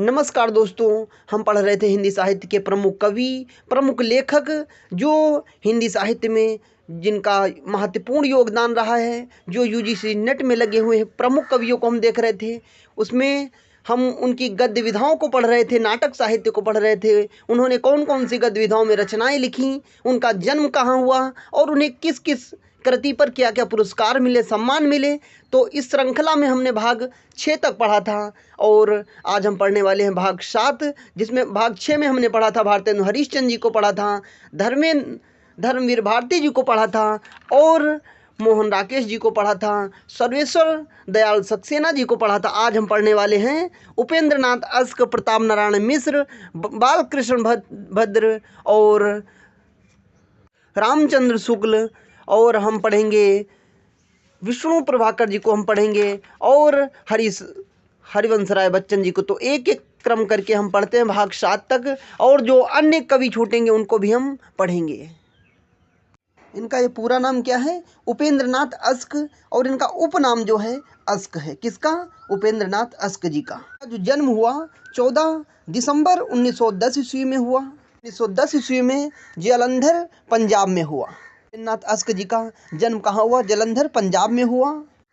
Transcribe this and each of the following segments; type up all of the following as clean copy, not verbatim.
नमस्कार दोस्तों, हम पढ़ रहे थे हिंदी साहित्य के प्रमुख कवि, प्रमुख लेखक जो हिंदी साहित्य में जिनका महत्वपूर्ण योगदान रहा है, जो यूजीसी नेट में लगे हुए हैं प्रमुख कवियों को हम देख रहे थे। उसमें हम उनकी गद्य विधाओं को पढ़ रहे थे, नाटक साहित्य को पढ़ रहे थे। उन्होंने कौन कौन सी गद्य विधाओं में रचनाएं लिखी, उनका जन्म कहाँ हुआ और उन्हें किस किस कृति पर क्या क्या पुरस्कार मिले, सम्मान मिले। तो इस श्रृंखला में हमने भाग 6 तक पढ़ा था और आज हम पढ़ने वाले हैं भाग 7, जिसमें भाग 6 में हमने पढ़ा था भारतेंदु हरीशचंद्र जी को पढ़ा था, धर्मवीर भारती जी को पढ़ा था और मोहन राकेश जी को पढ़ा था, सर्वेश्वर दयाल सक्सेना जी को पढ़ा था। आज हम पढ़ने वाले हैं उपेंद्र नाथ अस्क, प्रताप नारायण मिश्र, बालकृष्ण भद्र और रामचंद्र शुक्ल, और हम पढ़ेंगे विष्णु प्रभाकर जी को हम पढ़ेंगे और हरिवंश राय बच्चन जी को। तो एक एक क्रम करके हम पढ़ते हैं भाग 7 तक, और जो अन्य कवि छूटेंगे उनको भी हम पढ़ेंगे। इनका ये पूरा नाम क्या है? उपेंद्र नाथ अस्क, और इनका उपनाम जो है अस्क है। किसका? उपेंद्र नाथ अस्क जी का। जो जन्म हुआ 14 दिसंबर 1910 ईस्वी में हुआ। 1910 ईस्वी में जालंधर पंजाब में हुआ। उपेंद्र नाथ अस्क जी का जन्म कहाँ हुआ? जालंधर पंजाब में हुआ।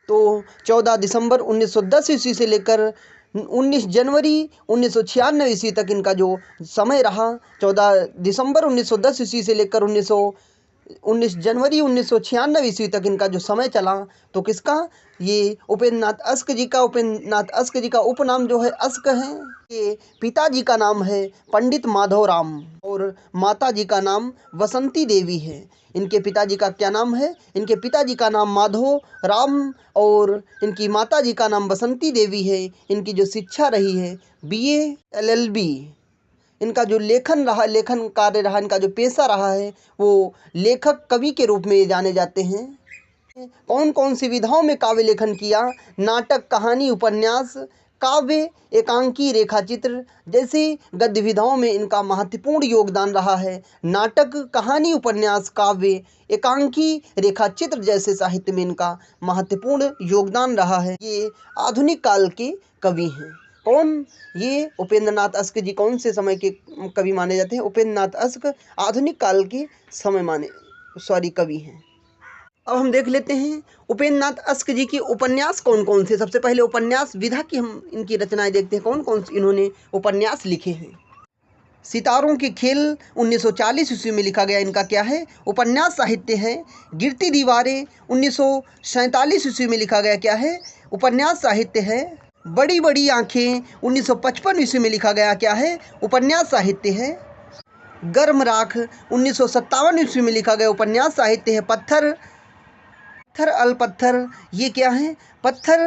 तो 14 दिसंबर 1910 ईस्वी से लेकर 19 जनवरी 1996 ईस्वी तक इनका जो समय रहा, 14 दिसंबर 1910 ईस्वी से लेकर 19 जनवरी 1996 ईस्वी तक इनका जो समय चला। तो किसका? ये उपेंद्र नाथ अस्क जी का। उपेंद्र नाथ अस्क जी का उपनाम जो है अस्क है। ये पिताजी का नाम है पंडित माधव राम और माता जी का नाम बसंती देवी है। इनके पिताजी का क्या नाम है? इनके पिताजी का नाम माधव राम और इनकी माता जी का नाम बसंती देवी है। इनकी जो शिक्षा रही है BA LLB। इनका जो लेखन कार्य रहा, इनका जो पेशा रहा है वो लेखक कवि के रूप में ये जाने जाते हैं। कौन कौन सी विधाओं में काव्य लेखन किया? नाटक, कहानी, उपन्यास, काव्य, एकांकी, रेखाचित्र जैसी गद्य विधाओं में इनका महत्वपूर्ण योगदान रहा है। नाटक, कहानी, उपन्यास, काव्य, एकांकी, रेखाचित्र जैसे साहित्य में इनका महत्वपूर्ण योगदान रहा है। ये आधुनिक काल के कवि हैं। कौन? ये उपेंद्र नाथ अस्क जी कौन से समय के कवि माने जाते हैं? उपेंद्र नाथ अस्क आधुनिक काल के कवि हैं। अब हम देख लेते हैं उपेंद्र नाथ अस्क जी की उपन्यास कौन कौन से। सबसे पहले उपन्यास विधा की हम इनकी रचनाएं देखते हैं, कौन कौन सी इन्होंने उपन्यास लिखे हैं। सितारों के खेल 1940 ईस्वी में लिखा गया, इनका क्या है? उपन्यास साहित्य है। गिरती दीवारें 1947 ईस्वी में लिखा गया, क्या है? उपन्यास साहित्य है। बड़ी बड़ी आंखें 1955 ईस्वी में लिखा गया, क्या है? उपन्यास साहित्य है। गर्म राख 1957 ईस्वी में लिखा गया, उपन्यास साहित्य है। पत्थर अलपत्थर, ये क्या है? पत्थर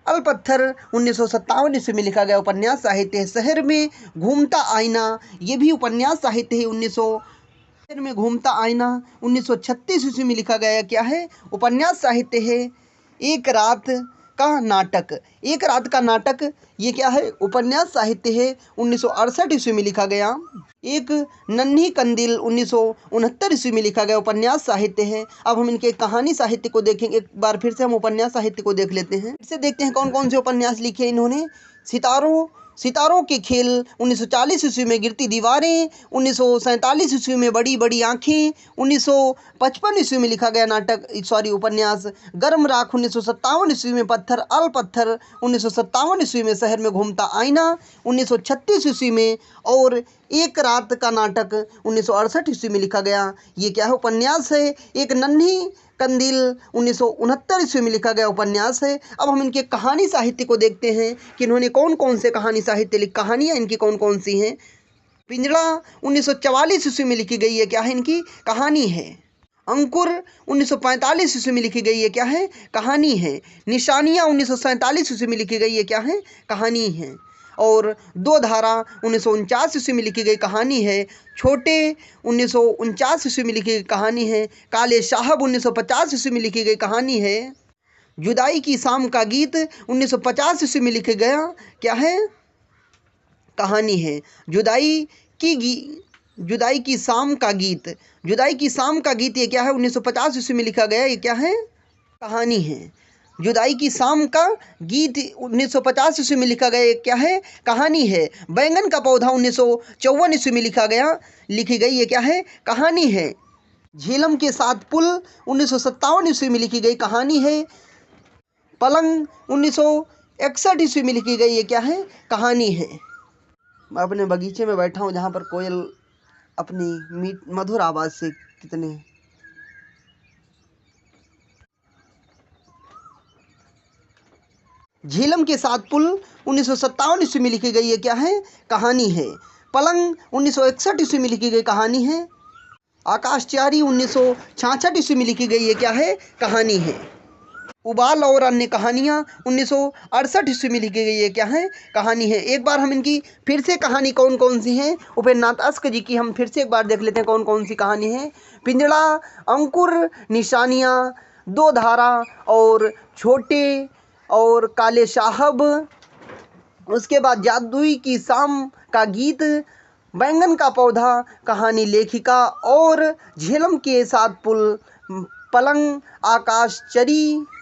अलपत्थर 1957 ईस्वी में लिखा गया, उपन्यास साहित्य है। शहर में घूमता आईना, ये भी उपन्यास साहित्य है। शहर में घूमता आईना 1936 ईस्वी में लिखा गया, क्या है? उपन्यास साहित्य है। एक रात का नाटक, ये क्या है? उपन्यास साहित्य है। 1968 ईस्वी में लिखा गया। एक नन्ही कंदील 1969 ईस्वी में लिखा गया, उपन्यास साहित्य है। अब हम इनके कहानी साहित्य को देखेंगे। एक बार फिर से हम उपन्यास साहित्य को देख लेते हैं। फिर से देखते हैं कौन कौन से उपन्यास लिखे इन्होंने। सितारों के खेल 1940 ईस्वी में। गिरती दीवारें 1947 ईस्वी में। बड़ी बड़ी आंखें 1955 ईस्वी में लिखा गया उपन्यास। गर्म राख 1957 ईस्वी में। पत्थर अलपत्थर 1957 ईस्वी में। शहर में घूमता आईना 1936 ईस्वी में। और एक रात का नाटक 1968 ईस्वी में लिखा गया, ये क्या है? उपन्यास है। एक नन्ही कंदील 1969 ईस्वी में लिखा गया, उपन्यास है। अब हम इनके कहानी साहित्य को देखते हैं कि इन्होंने कौन कौन से कहानी साहित्य कहानियाँ इनकी कौन कौन सी हैं। पिंजड़ा 1944 ईस्वी में लिखी गई है, क्या है? इनकी कहानी है। अंकुर 1945 ईस्वी में लिखी गई है, क्या है? कहानी है। निशानियाँ 1947 ईस्वी में लिखी गई है, क्या है? कहानी है। और दो धारा 1949 ईस्वी में लिखी गई कहानी है। छोटे 1949 ईस्वी में लिखी गई कहानी है। काले साहब 1950 ईस्वी में लिखी गई कहानी है। जुदाई की शाम का गीत 1950 ईस्वी में लिखा गया, क्या है? कहानी है। जुदाई की शाम का गीत ये क्या है? 1950 ईस्वी में लिखा गया, ये क्या है? कहानी है। जुदाई की शाम का गीत 1950 ईस्वी में लिखा गया, क्या है? कहानी है। बैंगन का पौधा 1954 ईस्वी में लिखी गई, ये क्या है? कहानी है। झेलम के साथ पुल 1957 ईस्वी में लिखी गई, कहानी है। पलंग 1961 ईस्वी में लिखी गई, ये क्या है? कहानी है। मैं अपने बगीचे में बैठा हूँ जहाँ पर कोयल अपनी मधुर आवाज़ से कितने झेलम के साथ पुल 1957 ईस्वी में लिखी गई, ये क्या है? कहानी है। पलंग 1961 ईस्वी में लिखी गई, कहानी है। आकाशचारी 1966 ईस्वी में लिखी गई, ये क्या है? कहानी है। उबाल और अन्य कहानियाँ 1968 ईस्वी में लिखी गई, ये क्या है? कहानी है। एक बार हम इनकी फिर से कहानी कौन कौन सी हैं, उपेंद्र नाथ अश्क जी की हम फिर से एक बार देख लेते हैं कौन कौन सी कहानी है। पिंजड़ा, अंकुर, निशानियाँ, दो धारा और छोटे और काले साहब, उसके बाद जादुई की शाम का गीत, बैंगन का पौधा, कहानी लेखिका और झेलम के साथ पुल, पलंग,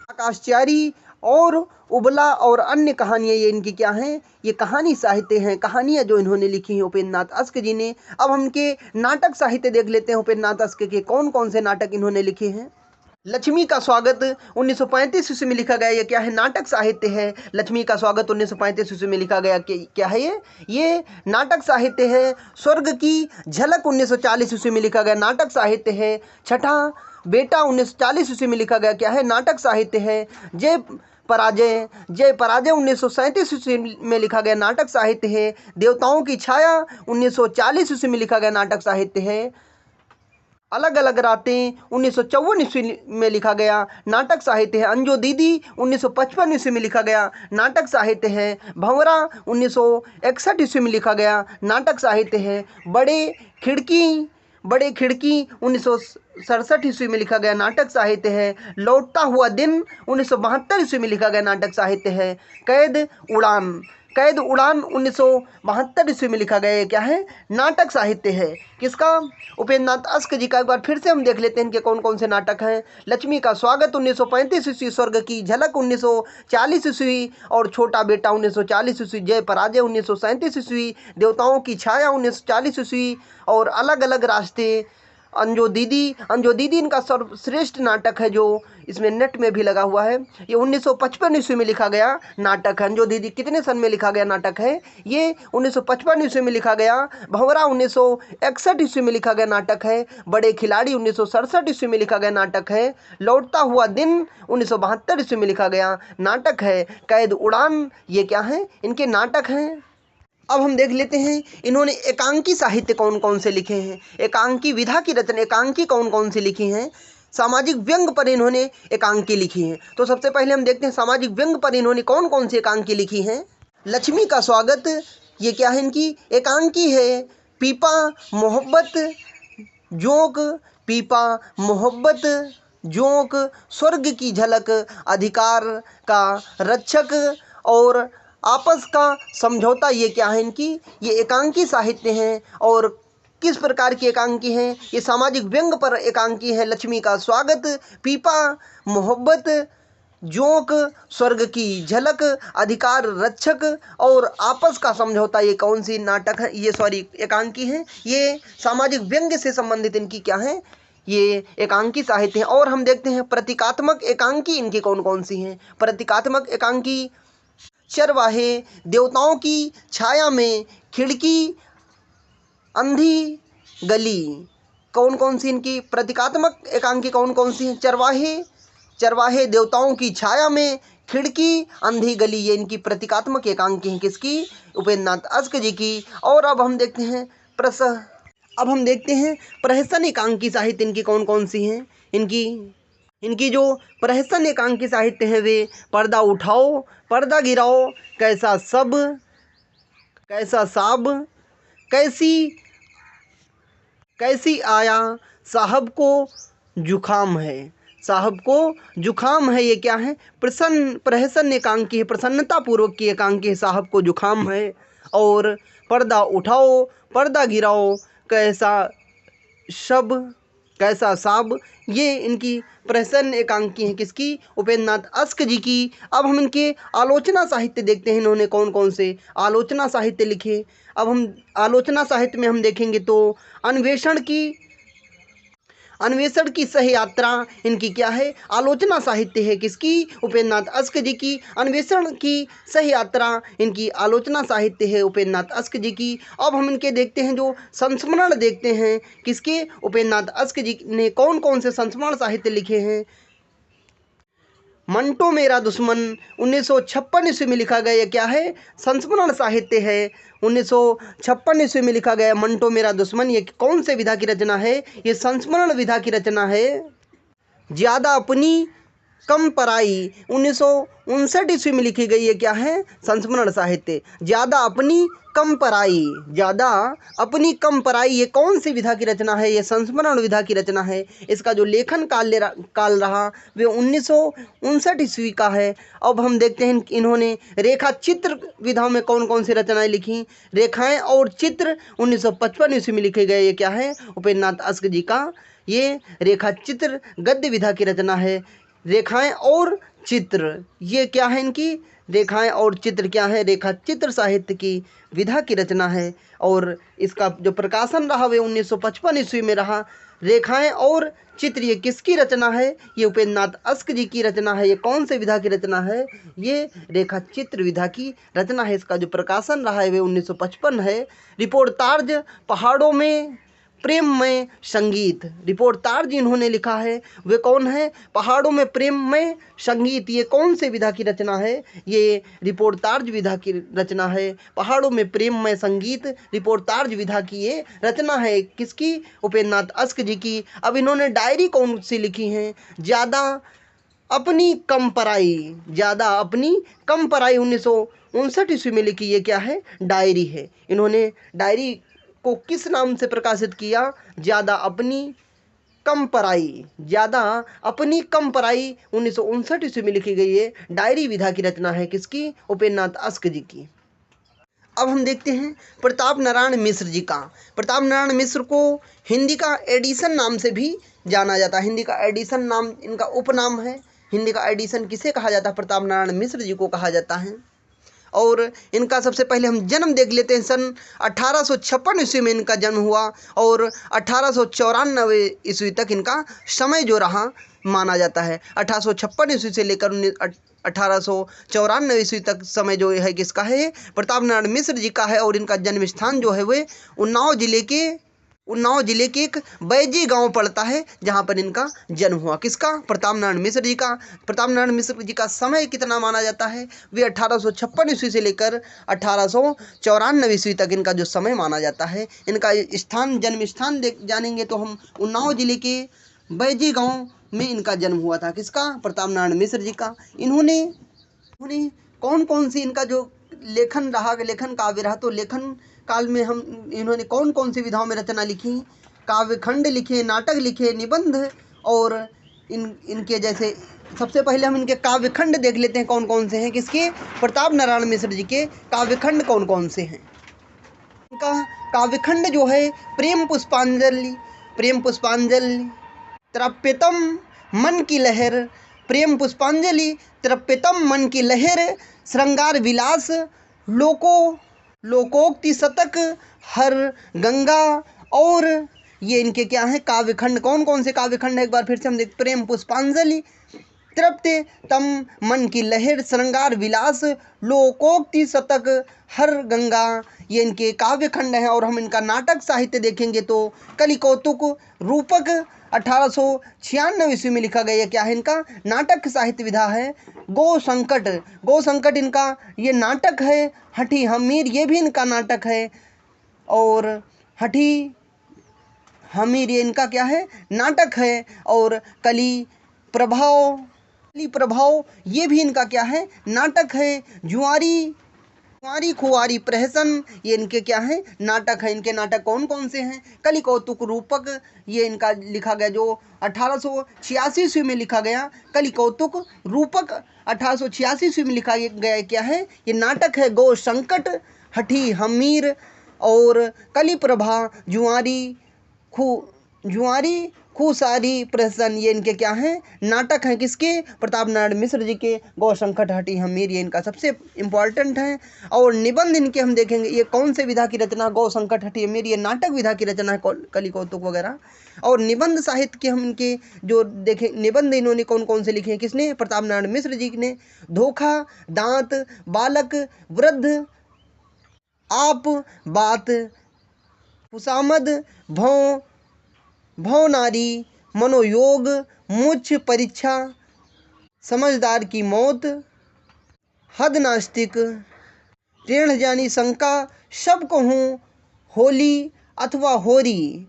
आकाशचारी और उबला और अन्य कहानियाँ, ये इनकी क्या हैं? ये कहानी साहित्य हैं, कहानियाँ जो इन्होंने लिखी हैं उपेंद्र नाथ अश्क जी ने। अब हम इनके नाटक साहित्य देख लेते हैं, उपेंद्र नाथ अश्क के कौन कौन से नाटक इन्होंने लिखे हैं। लक्ष्मी का स्वागत 1935 ईस्वी में लिखा गया, ये क्या है? नाटक साहित्य है। लक्ष्मी का स्वागत 1935 ईस्वी में लिखा गया, क्या है ये नाटक साहित्य है। स्वर्ग की झलक 1940 ईस्वी में लिखा गया, नाटक साहित्य है। छठा बेटा 1940 ईस्वी में लिखा गया, क्या है? नाटक साहित्य है। जय पराजय 1937 ईस्वी में लिखा गया, नाटक साहित्य है। देवताओं की छाया 1940 ईस्वी में लिखा गया, नाटक साहित्य है। अलग अलग रातें 1954 ईस्वी में लिखा गया, नाटक साहित्य है। अंजो दीदी 1955 ईस्वी में लिखा गया, नाटक साहित्य है। भंवरा 1961 ईस्वी में लिखा गया, नाटक साहित्य है। बड़े खिड़की 1967 ईस्वी में लिखा गया, नाटक साहित्य है। लौटता हुआ दिन 1972 ईस्वी में लिखा गया, नाटक साहित्य है। कैद उड़ान 1972 ईस्वी में लिखा गया, क्या है? नाटक साहित्य है। किसका? उपेंद्र नाथ अश्क जी का। एक बार फिर से हम देख लेते हैं इनके कौन कौन से नाटक हैं। लक्ष्मी का स्वागत 1935 ईस्वी, स्वर्ग की झलक 1940 ईस्वी और छोटा बेटा 1940 ईस्वी, जय पराजय 1937 ईस्वी, देवताओं की छाया 1940 ईस्वी और अलग अलग रास्ते। अंजो दीदी इनका सर्वश्रेष्ठ नाटक है जो इसमें नेट में भी लगा हुआ है। ये 1955 ईस्वी में लिखा गया नाटक है। अंजो दीदी कितने सन में लिखा गया नाटक है? ये 1955 ईस्वी में लिखा गया। भंवरा 1961 ईस्वी में लिखा गया नाटक है। बड़े खिलाड़ी 1967 ईस्वी में लिखा गया नाटक है। लौटता हुआ दिन 1972 ईस्वी में लिखा गया नाटक है। कैद उड़ान, ये क्या है? इनके नाटक हैं। अब हम देख लेते हैं इन्होंने एकांकी साहित्य कौन कौन से लिखे हैं। एकांकी विधा की रचना एकांकी कौन कौन सी लिखी हैं। सामाजिक व्यंग पर इन्होंने एकांकी लिखी है। तो सबसे पहले हम देखते हैं सामाजिक व्यंग पर इन्होंने कौन कौन सी एकांकी लिखी हैं। लक्ष्मी का स्वागत, ये क्या है? इनकी एकांकी है। पीपा मोहब्बत जोंक, स्वर्ग की झलक, अधिकार का रक्षक और आपस का समझौता, ये क्या है? इनकी ये एकांकी साहित्य हैं। और किस प्रकार की एकांकी हैं? ये सामाजिक व्यंग पर एकांकी है। लक्ष्मी का स्वागत, पीपा मोहब्बत जोंक, स्वर्ग की झलक, अधिकार रक्षक और आपस का समझौता, ये कौन सी नाटक है? एकांकी हैं। ये सामाजिक व्यंग से संबंधित इनकी क्या है? ये एकांकी साहित्य हैं। और हम देखते हैं प्रतीकात्मक एकांकी इनकी कौन कौन सी हैं। प्रतीकात्मक एकांकी चरवाहे, देवताओं की छाया में, खिड़की, अंधी गली, कौन कौन सी इनकी प्रतीकात्मक एकांकी कौन कौन सी हैं? चरवाहे, देवताओं की छाया में, खिड़की, अंधी गली, ये इनकी प्रतीकात्मक एकांकी हैं। किसकी? उपेंद्र नाथ अश्क जी की। और अब हम देखते हैं प्रहसन एकांकी साहित्य इनकी कौन कौन सी हैं। इनकी जो प्रहसन एकांकी साहित्य है वे पर्दा उठाओ, पर्दा गिराओ, कैसा साब, कैसी आया, साहब को जुखाम है, ये क्या है? प्रहसन एकांकी है, प्रसन्नता पूर्वक की एकांकी है। साहब को जुखाम है। और पर्दा उठाओ, पर्दा गिराओ, कैसा शब, कैसा साब, ये इनकी प्रहसन एकांकी है किसकी, उपेंद्र नाथ अस्क जी की। अब हम इनके आलोचना साहित्य देखते हैं, इन्होंने कौन कौन से आलोचना साहित्य लिखे। अब हम आलोचना साहित्य में हम देखेंगे तो अन्वेषण की सह यात्रा इनकी क्या है, आलोचना साहित्य है किसकी, उपेंद्र नाथ अस्क जी की। अन्वेषण की सह यात्रा इनकी आलोचना साहित्य है उपेंद्र नाथ अस्क जी की। अब हम इनके देखते हैं जो संस्मरण देखते हैं किसके, उपेंद्र नाथ अस्क जी ने कौन कौन से संस्मरण साहित्य लिखे हैं। मंटो मेरा दुश्मन 1956 ईस्वी में लिखा गया, यह क्या है, संस्मरण साहित्य है। 1956 ईस्वी में लिखा गया मंटो मेरा दुश्मन, ये कौन से विधा की रचना है, ये संस्मरण विधा की रचना है। ज़्यादा अपनी कम पराई 1959 ईस्वी में लिखी गई है, क्या है, संस्मरण साहित्य। ज़्यादा अपनी कम पराई, ज़्यादा अपनी कम पराई, ये कौन सी विधा की रचना है, ये संस्मरण विधा की रचना है। इसका जो लेखन काल रहा वे 1959 ईस्वी का है। अब हम देखते हैं इन्होंने रेखा चित्र विधा में कौन कौन सी रचनाएं लिखी। रेखाएं और चित्र 1955 ईस्वी में लिखे गए, ये क्या है, उपेंद्र नाथ अस्क जी का ये रेखा चित्र गद्य विधा की रचना है। रेखाएं और चित्र, ये क्या है इनकी, रेखाएं और चित्र क्या है, रेखा चित्र साहित्य की विधा की रचना है। और इसका जो प्रकाशन रहा वे 1955 ईस्वी में रहा। रेखाएं और चित्र ये किसकी रचना है, ये उपेंद्र नाथ अस्क जी की रचना है। ये कौन से विधा की रचना है, ये रेखा चित्र विधा की रचना है। इसका जो प्रकाशन रहा है वे 1955 है। रिपोर्टार्ज पहाड़ों में प्रेम में संगीत, रिपोर्टार्ज इन्होंने लिखा है, वे कौन है, पहाड़ों में प्रेम में संगीत, ये कौन से विधा की रचना है, ये रिपोर्टार्ज विधा की रचना है। पहाड़ों में प्रेम में संगीत रिपोर्टार्ज विधा की ये रचना है किसकी, उपेंद्र नाथ अस्क जी की। अब इन्होंने डायरी कौन सी लिखी है, ज़्यादा अपनी कम पराई, ज़्यादा अपनी कम पराई 1959 ईस्वी में लिखी, ये क्या है, डायरी है। इन्होंने डायरी को किस नाम से प्रकाशित किया, ज़्यादा अपनी कम पराई, ज़्यादा अपनी कम पराई 1959 ईस्वी में लिखी गई है। डायरी विधा की रचना है किसकी, उपेंद्र नाथ अस्क जी की। अब हम देखते हैं प्रताप नारायण मिश्र जी का। प्रताप नारायण मिश्र को हिंदी का एडिशन नाम से भी जाना जाता है। हिंदी का एडिशन नाम इनका उपनाम है। हिंदी का एडिशन किसे कहा जाता है, प्रताप नारायण मिश्र जी को कहा जाता है। और इनका सबसे पहले हम जन्म देख लेते हैं। सन 1856 ईस्वी में इनका जन्म हुआ और 1894 ईस्वी तक इनका समय जो रहा माना जाता है। 1856 ईस्वी से लेकर 1894 ईस्वी तक समय जो है किसका है, प्रताप नारायण मिश्र जी का है। और इनका जन्म स्थान जो है वे उन्नाव जिले के एक बैजी गांव पड़ता है, जहां पर इनका जन्म हुआ। किसका, प्रताप नारायण मिश्र जी का। प्रताप नारायण मिश्र जी का समय कितना माना जाता है, वे 1856 ईस्वी से लेकर 1894 ईस्वी तक इनका जो समय माना जाता है। इनका स्थान, जन्म स्थान जानेंगे तो हम उन्नाव जिले के बैजी गांव में इनका जन्म हुआ था। किसका, प्रताप नारायण मिश्र जी का। इन्होंने कौन कौन सी इनका जो लेखन रहा, लेखन काव्य रहा, तो लेखन काल में हम इन्होंने कौन कौन सी विधाओं में रचना लिखी, काव्यखंड लिखे, नाटक लिखे, निबंध। और इनके जैसे सबसे पहले हम इनके काव्यखंड देख लेते हैं कौन कौन से हैं। किसके, प्रताप नारायण मिश्र जी के काव्यखंड कौन कौन से हैं। इनका काव्यखंड जो है प्रेम पुष्पांजलि, तृप्यतम मन की लहर, प्रेम पुष्पांजलि, तृप्यतम मन की लहर, श्रृंगार विलास, लोकोक्ति शतक, हर गंगा। और ये इनके क्या हैं, काव्यखंड। कौन कौन से काव्यखंड है, एक बार फिर से हम देख, प्रेम पुष्पांजलि, तृप्यतम मन की लहर, श्रृंगार विलास, लोकोक्ति शतक, हर गंगा, ये इनके काव्यखंड हैं। और हम इनका नाटक साहित्य देखेंगे तो कलिकौतुक, रूपक 1896 ईस्वी में लिखा गया, क्या है इनका नाटक साहित्य विधा है। गो संकट इनका ये नाटक है। हठी हमीर, ये भी इनका नाटक है। और हठी हमीर ये इनका क्या है, नाटक है। और कली प्रभाव ये भी इनका क्या है, नाटक है। जुआरी खुआरी प्रहसन, ये इनके क्या है, नाटक है। इनके नाटक कौन कौन से हैं, कलिकौतुक, रूपक, ये इनका लिखा गया जो 1886 ईस्वी में लिखा गया। कलिकौतुक, रूपक 1886 ईस्वी में लिखा गया, क्या है, ये नाटक है। गो संकट, हठी हमीर और कली प्रभा, जुआरी खूसारी प्रहसन, ये इनके क्या हैं, नाटक हैं। किसके, प्रताप नारायण मिश्र जी के। गौ संकट हटी हमीर, ये इनका सबसे इम्पॉर्टेंट है। और निबंध इनके हम देखेंगे, ये कौन से विधा की रचना, गौ संकट हटी हमीर, ये नाटक विधा की रचना है, कली कौतुक वगैरह। और निबंध साहित्य के हम इनके जो देखें, निबंध इन्होंने कौन कौन से लिखे हैं, किसने, प्रताप नारायण मिश्र जी ने। धोखा, दांत, बालक, वृद्ध, आप, बात, खुशामद, भौं, भौ नारी, मनोयोग, मुझ, परीक्षा, समझदार की मौत, हद नास्तिक, ऋण जानी शंका, सब कहूँ, होली अथवा होरी,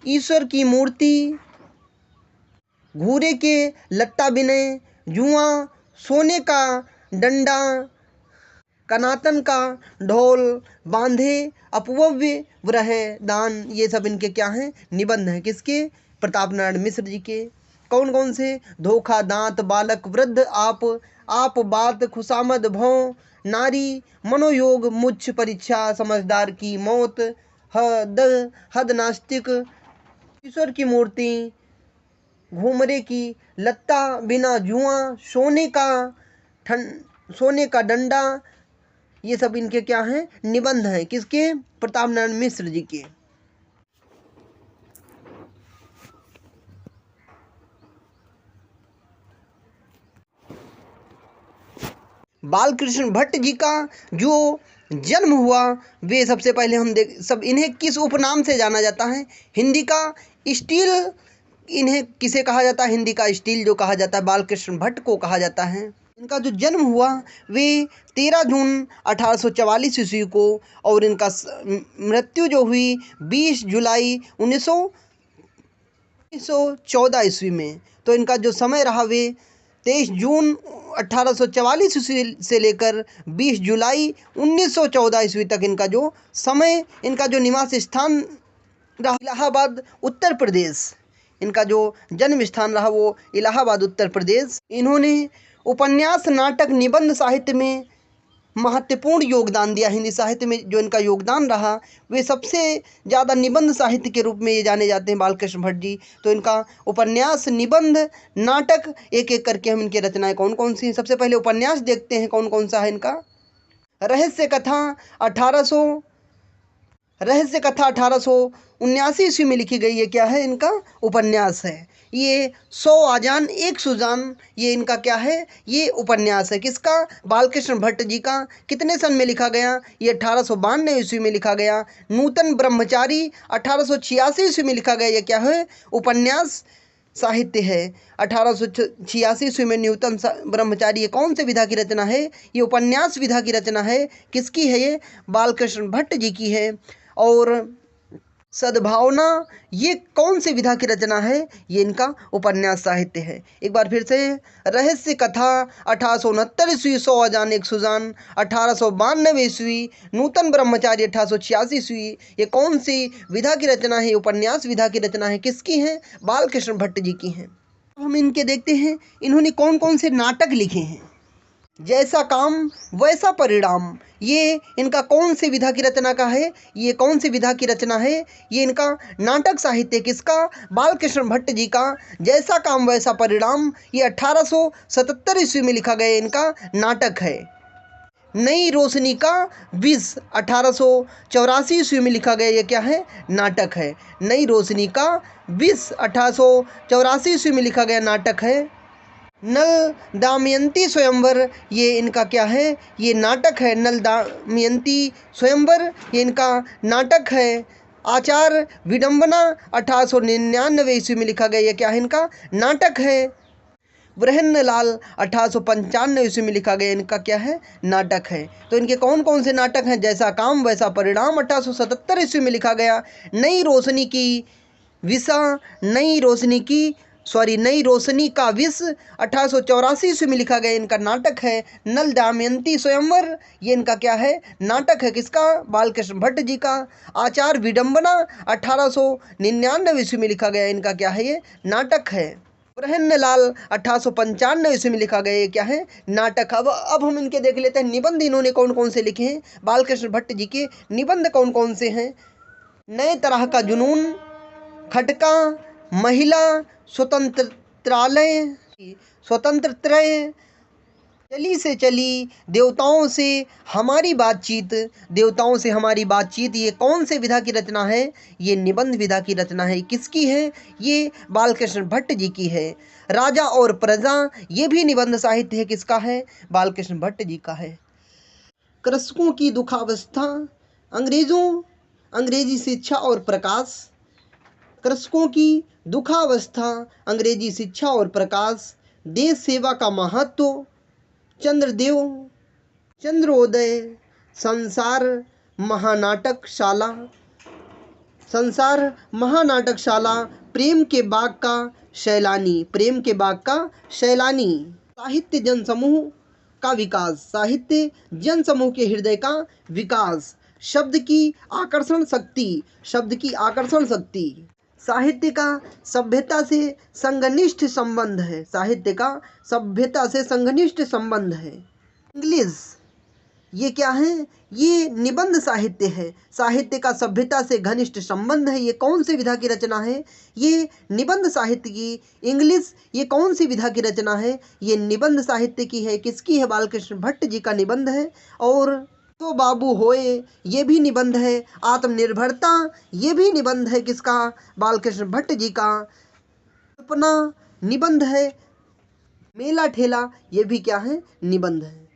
ईश्वर की मूर्ति, घूरे के लट्टा बिने, जुआ, सोने का डंडा, कनातन का ढोल, बांधे, अपव्य, वृह, दान, ये सब इनके क्या हैं, निबंध हैं। किसके, प्रताप नारायण मिश्र जी के। कौन कौन से, धोखा, दांत, बालक, वृद्ध, आप, बात, खुशामद, भौं, नारी, मनोयोग, मुझ, परीक्षा, समझदार की मौत, हद नास्तिक, ईश्वर की मूर्ति, घूमरे की लत्ता बिना, जुआ, सोने का डंडा, ये सब इनके क्या हैं, निबंध हैं। किसके, प्रताप नारायण मिश्र जी के। बालकृष्ण भट्ट जी का जो जन्म हुआ, वे सबसे पहले हम सब इन्हें किस उपनाम से जाना जाता है, हिंदी का स्टील, इन्हें किसे कहा जाता है, हिंदी का स्टील जो कहा जाता है, बालकृष्ण भट्ट को कहा जाता है। इनका जो जन्म हुआ वे 13 जून 1844 ईस्वी को, और इनका मृत्यु जो हुई 20 जुलाई 1914 ईस्वी में। तो इनका जो समय रहा वे 23 जून 1844 ईस्वी से लेकर 20 जुलाई 1914 ईस्वी तक इनका जो समय, इनका जो निवास स्थान रहा इलाहाबाद उत्तर प्रदेश। इनका जो जन्म स्थान रहा वो इलाहाबाद उत्तर प्रदेश। इन्होंने उपन्यास, नाटक, निबंध साहित्य में महत्वपूर्ण योगदान दिया। हिंदी साहित्य में जो इनका योगदान रहा, वे सबसे ज़्यादा निबंध साहित्य के रूप में ये जाने जाते हैं, बालकृष्ण भट्ट जी। तो इनका उपन्यास, निबंध, नाटक, एक एक करके हम इनकी रचनाएं कौन कौन सी हैं। सबसे पहले उपन्यास देखते हैं कौन कौन सा है इनका। रहस्य कथा 1879 ईस्वी में लिखी गई। ये क्या है, इनका उपन्यास है। ये 100 आजान एक सुजान, ये इनका क्या है, ये उपन्यास है। किसका, बालकृष्ण भट्ट जी का। कितने सन में लिखा गया, ये 1892 ईस्वी में लिखा गया। नूतन ब्रह्मचारी 1886 ईस्वी में लिखा गया। ये क्या है, उपन्यास साहित्य है। 1886 ईस्वी में नूतन ब्रह्मचारी, ये कौन से विधा की रचना है, ये उपन्यास विधा की रचना है। किसकी है ये, बालकृष्ण भट्ट जी की है। और सद्भावना, ये कौन सी विधा की रचना है, ये इनका उपन्यास साहित्य है। एक बार फिर से, रहस्य कथा 1869 ईस्वी, 100 आजान एक सुजान 1892 ईस्वी, नूतन ब्रह्मचारी 1886 ईस्वी, ये कौन सी विधा की रचना है, उपन्यास विधा की रचना है। किसकी है, बालकृष्ण भट्ट जी की है। हम इनके देखते हैं इन्होंने कौन कौन से नाटक लिखे हैं। जैसा काम वैसा परिणाम, ये इनका कौन सी विधा की रचना का है, ये कौन सी विधा की रचना है, ये इनका नाटक साहित्य। किसका, बालकृष्ण भट्ट जी का। जैसा काम वैसा परिणाम, ये 1877 ईस्वी में लिखा गया इनका नाटक है। नई रोशनी का विष 1884 ईस्वी में लिखा गया। ये क्या है, नाटक है। नई रोशनी का विष 1884 ईस्वी में लिखा गया नाटक है। नल दमयंती स्वयंवर, ये इनका क्या है, ये नाटक है। नल दमयंती स्वयंवर, ये इनका नाटक है। आचार विडंबना 1899 ईस्वी में लिखा गया। ये क्या है, इनका नाटक है। बृहन्नलाल 1895 ईस्वी में लिखा गया। इनका क्या है, नाटक है। तो इनके कौन कौन से नाटक हैं। जैसा काम वैसा परिणाम 1877 ईस्वी में लिखा गया। नई रोशनी की विषा, नई रोशनी का विष 1884 ईस्वी में लिखा गया। इनका नाटक है। नल दमयंती स्वयंवर, ये इनका क्या है, नाटक है। किसका, बालकृष्ण भट्ट जी का। आचार विडंबना 1899 ईस्वी में लिखा गया। इनका क्या है, ये नाटक है। बृहन्नलाल 1895 ईस्वी में लिखा गया। ये क्या है, नाटक। अब हम इनके देख लेते हैं निबंध इन्होंने कौन कौन से लिखे हैं। बालकृष्ण भट्ट जी के निबंध कौन कौन से हैं। नए तरह का जुनून, खटका, महिला स्वतंत्रालय स्वतंत्रत्रय, चली से चली, देवताओं से हमारी बातचीत, देवताओं से हमारी बातचीत, ये कौन से विधा की रचना है? ये निबंध विधा की रचना है। किसकी है? ये बालकृष्ण भट्ट जी की है। राजा और प्रजा, ये भी निबंध साहित्य है। किसका है? बालकृष्ण भट्ट जी का है। कृषकों की दुखावस्था, अंग्रेजी शिक्षा और प्रकाश, कृषकों की दुखावस्था, अंग्रेजी शिक्षा और प्रकाश, देश सेवा का महत्व, चंद्रोदय, संसार महानाटकशाला, प्रेम के बाग का सैलानी, साहित्य जनसमूह का विकास, साहित्य जनसमूह के हृदय का विकास, शब्द की आकर्षण शक्ति, साहित्य का सभ्यता से संघनिष्ठ संबंध है। इंग्लिश, ये क्या है? ये निबंध साहित्य है। साहित्य का सभ्यता से घनिष्ठ संबंध है। ये कौन सी विधा की रचना है? ये निबंध साहित्य की। इंग्लिश, ये कौन सी विधा की रचना है? ये निबंध साहित्य की है। किसकी है? बालकृष्ण भट्ट जी का निबंध है। और तो बाबू होए, ये भी निबंध है। आत्मनिर्भरता, ये भी निबंध है। किसका? बालकृष्ण भट्ट जी का। कल्पना निबंध है। मेला ठेला, ये भी क्या है? निबंध है।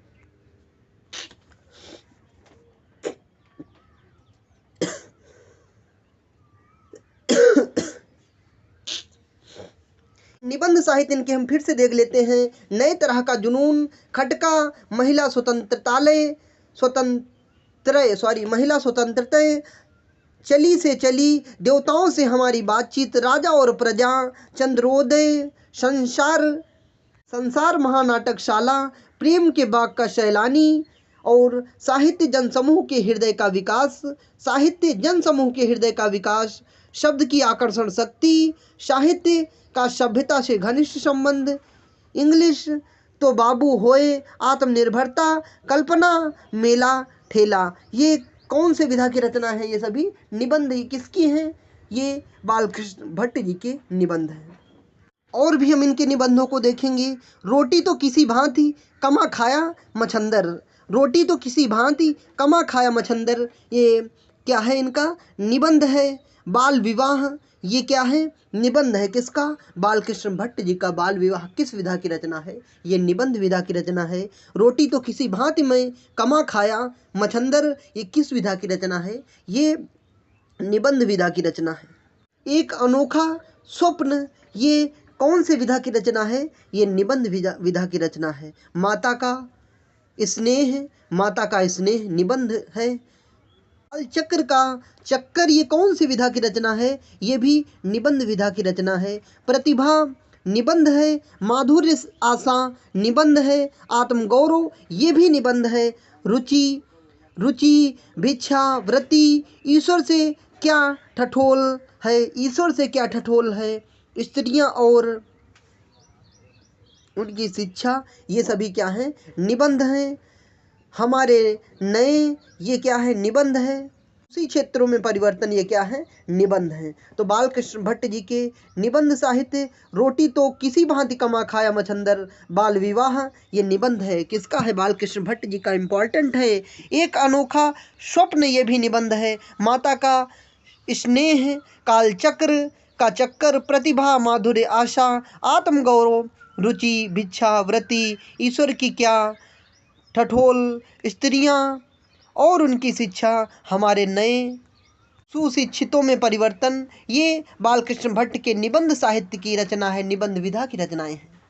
निबंध साहित्य इनके हम फिर से देख लेते हैं। नए तरह का जुनून, खटका, महिला स्वतंत्रता, चली से चली, देवताओं से हमारी बातचीत, राजा और प्रजा, चंद्रोदय, संसार महानाटकशाला, प्रेम के बाग का सैलानी, और साहित्य जनसमूह के हृदय का विकास, शब्द की आकर्षण शक्ति, साहित्य का सभ्यता से घनिष्ठ संबंध, इंग्लिश, तो बाबू होए, आत्मनिर्भरता, कल्पना, मेला ठेला, ये कौन से विधा की रचना है? ये सभी निबंध किसकी हैं? ये बालकृष्ण भट्ट जी के निबंध हैं। और भी हम इनके निबंधों को देखेंगे। रोटी तो किसी भांति कमा खाया मछंदर, ये क्या है? इनका निबंध है। बाल विवाह, ये क्या है? निबंध है। किसका? बालकृष्ण भट्ट जी का। बाल विवाह किस विधा की रचना है? ये निबंध विधा की रचना है। रोटी तो किसी भांति में कमा खाया मछंदर, ये किस विधा की रचना है? ये निबंध विधा की रचना है। एक अनोखा स्वप्न, ये कौन से विधा की रचना है? ये निबंध विधा की रचना है। माता का स्नेह निबंध है। चक्कर, ये कौन सी विधा की रचना है? ये भी निबंध विधा की रचना है। प्रतिभा निबंध है। माधुर्य आशा निबंध है। आत्मगौरव, ये भी निबंध है। रुचि, भिक्षा वृत्ति, ईश्वर से क्या ठठोल है, स्त्रियां और उनकी शिक्षा, ये सभी क्या हैं? निबंध हैं। हमारे नए, ये क्या है? निबंध है। उसी क्षेत्रों में परिवर्तन, ये क्या है? निबंध है। तो बालकृष्ण भट्ट जी के निबंध साहित्य, रोटी तो किसी भांति कमा खाया मछंदर, बाल विवाह, ये निबंध है। किसका है? बालकृष्ण भट्ट जी का। इम्पोर्टेंट है। एक अनोखा स्वप्न, ये भी निबंध है। माता का स्नेह, कालचक्र का चक्कर, प्रतिभा, माधुर्य आशा, आत्मगौरव, रुचि, भिक्षा वृत्ति, ईश्वर की क्या ठठोल, स्त्रियां और उनकी शिक्षा, हमारे नए सुशिक्षितों में परिवर्तन, ये बालकृष्ण भट्ट के निबंध साहित्य की रचना है। निबंध विधा की रचनाएं हैं।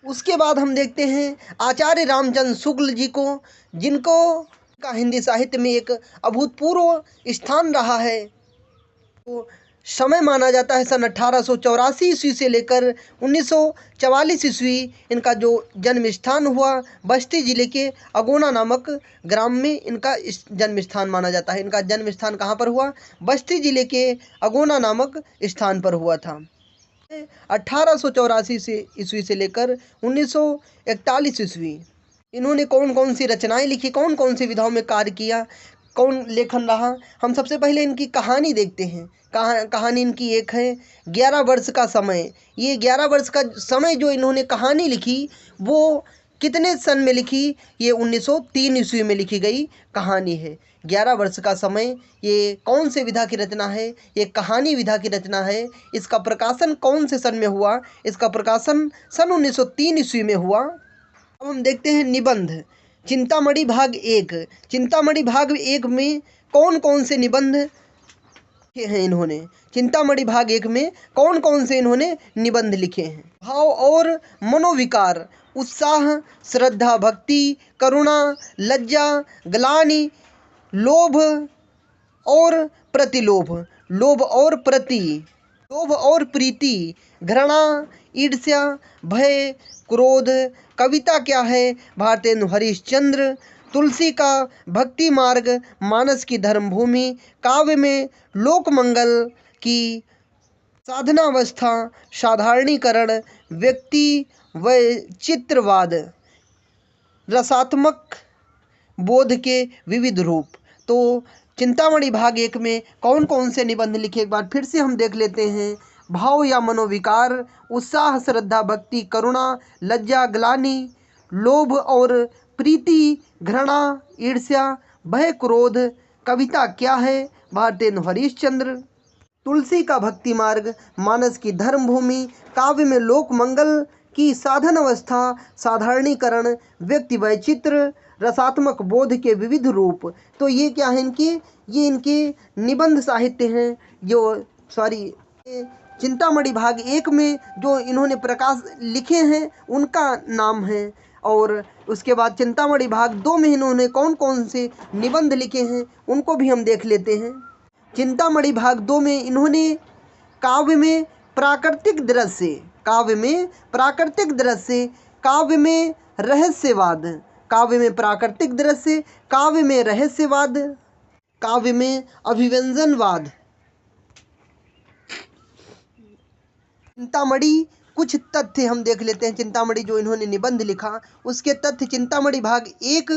उसके बाद हम देखते हैं आचार्य रामचंद्र शुक्ल जी को, जिनको का हिंदी साहित्य में एक अभूतपूर्व स्थान रहा है। तो समय माना जाता है सन 1884 ईस्वी से लेकर 1944 ईस्वी, इनका जो जन्म स्थान हुआ बस्ती जिले के अगोना नामक ग्राम में इनका जन्म स्थान माना जाता है। इनका जन्म स्थान कहाँ पर हुआ? बस्ती जिले के अगोना नामक स्थान पर हुआ था। 1884 ईस्वी से लेकर 1941 ईस्वी, इन्होंने कौन कौन सी रचनाएं लिखी, कौन कौन सी विधाओं में कार्य किया? कौन लेखन रहा। हम सबसे पहले इनकी कहानी देखते हैं। कहानी इनकी एक है 11 वर्ष का समय। ये 11 वर्ष का समय जो इन्होंने कहानी लिखी वो कितने सन में लिखी? ये 1903 ईस्वी में लिखी गई कहानी है। 11 वर्ष का समय। ये कौन से विधा की रचना है? ये कहानी विधा की रचना है। इसका प्रकाशन कौन से सन में हुआ? इसका प्रकाशन सन 1903 ईस्वी में हुआ। अब हम देखते हैं निबंध। चिंतामणि भाग 1। चिंतामणि भाग 1 में कौन कौन से निबंध लिखे हैं इन्होंने? चिंतामणि भाग 1 में कौन कौन से इन्होंने निबंध लिखे हैं? भाव और मनोविकार, उत्साह, श्रद्धा, भक्ति, करुणा, लज्जा, ग्लानि, लोभ और प्रतिलोभ, लोभ और प्रीति, घृणा, ईर्ष्या, भय, क्रोध। कविता क्या है? भारतेंदु हरिश्चंद्र। तुलसी का भक्ति मार्ग, मानस की धर्मभूमि। काव्य में लोकमंगल की साधनावस्था, साधारणीकरण, व्यक्ति वैचित्रवाद, रसात्मक बोध के विविध रूप। तो चिंतामणि भाग 1 में कौन कौन से निबंध लिखे एक बार फिर से हम देख लेते हैं। भाव या मनोविकार, उत्साह, श्रद्धा, भक्ति, करुणा, लज्जा, ग्लानि, लोभ और प्रीति, घृणा, ईर्ष्या, भय, क्रोध। कविता क्या है? भारतेंदु हरिश्चंद्र। तुलसी का भक्ति मार्ग, मानस की धर्मभूमि। काव्य में लोक मंगल की साधन अवस्था, साधारणीकरण, व्यक्ति वैचित्र, रसात्मक बोध के विविध रूप। तो ये क्या है इनके? ये इनके निबंध साहित्य हैं। चिंतामणि भाग 1 में जो इन्होंने प्रकाश लिखे हैं उनका नाम है। और उसके बाद चिंतामणि भाग 2 में इन्होंने कौन कौन से निबंध लिखे हैं उनको भी हम देख लेते हैं। चिंतामणि भाग 2 में इन्होंने काव्य में प्राकृतिक दृश्य, काव्य में रहस्यवाद, काव्य में प्राकृतिक दृश्य, काव्य में रहस्यवाद, काव्य में अभिव्यंजनवाद। चिंतामणि कुछ तथ्य हम देख लेते हैं। चिंतामणि जो इन्होंने निबंध लिखा उसके तथ्य। चिंतामणि भाग 1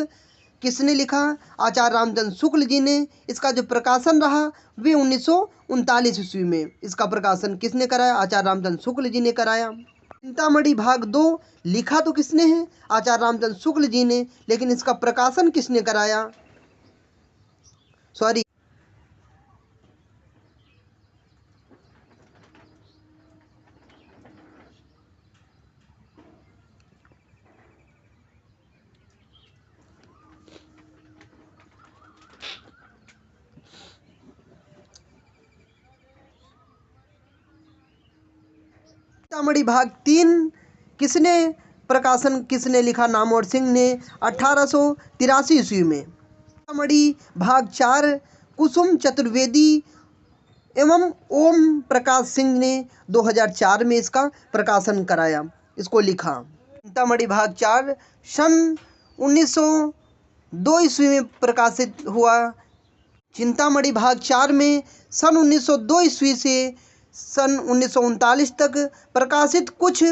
किसने लिखा? आचार्य रामचंद्र शुक्ल जी ने। इसका जो प्रकाशन रहा वे 1939 ईस्वी में। इसका प्रकाशन किसने कराया? आचार्य रामचंद्र शुक्ल जी ने कराया। चिंतामणि भाग 2 लिखा तो किसने है? आचार्य रामचंद्र शुक्ल जी ने, लेकिन इसका प्रकाशन किसने कराया? चिंतामणि भाग 3 किसने लिखा? नामवर सिंह ने 1883 ईस्वी में। चिंतामणि भाग 4 कुसुम चतुर्वेदी एवं ओम प्रकाश सिंह ने 2004 में इसका प्रकाशन कराया, इसको लिखा। चिंतामणि भाग 4 सन 1902 ईस्वी में प्रकाशित हुआ। चिंतामणि भाग 4 में सन 1902 ईस्वी से सन 1939 तक प्रकाशित कुछ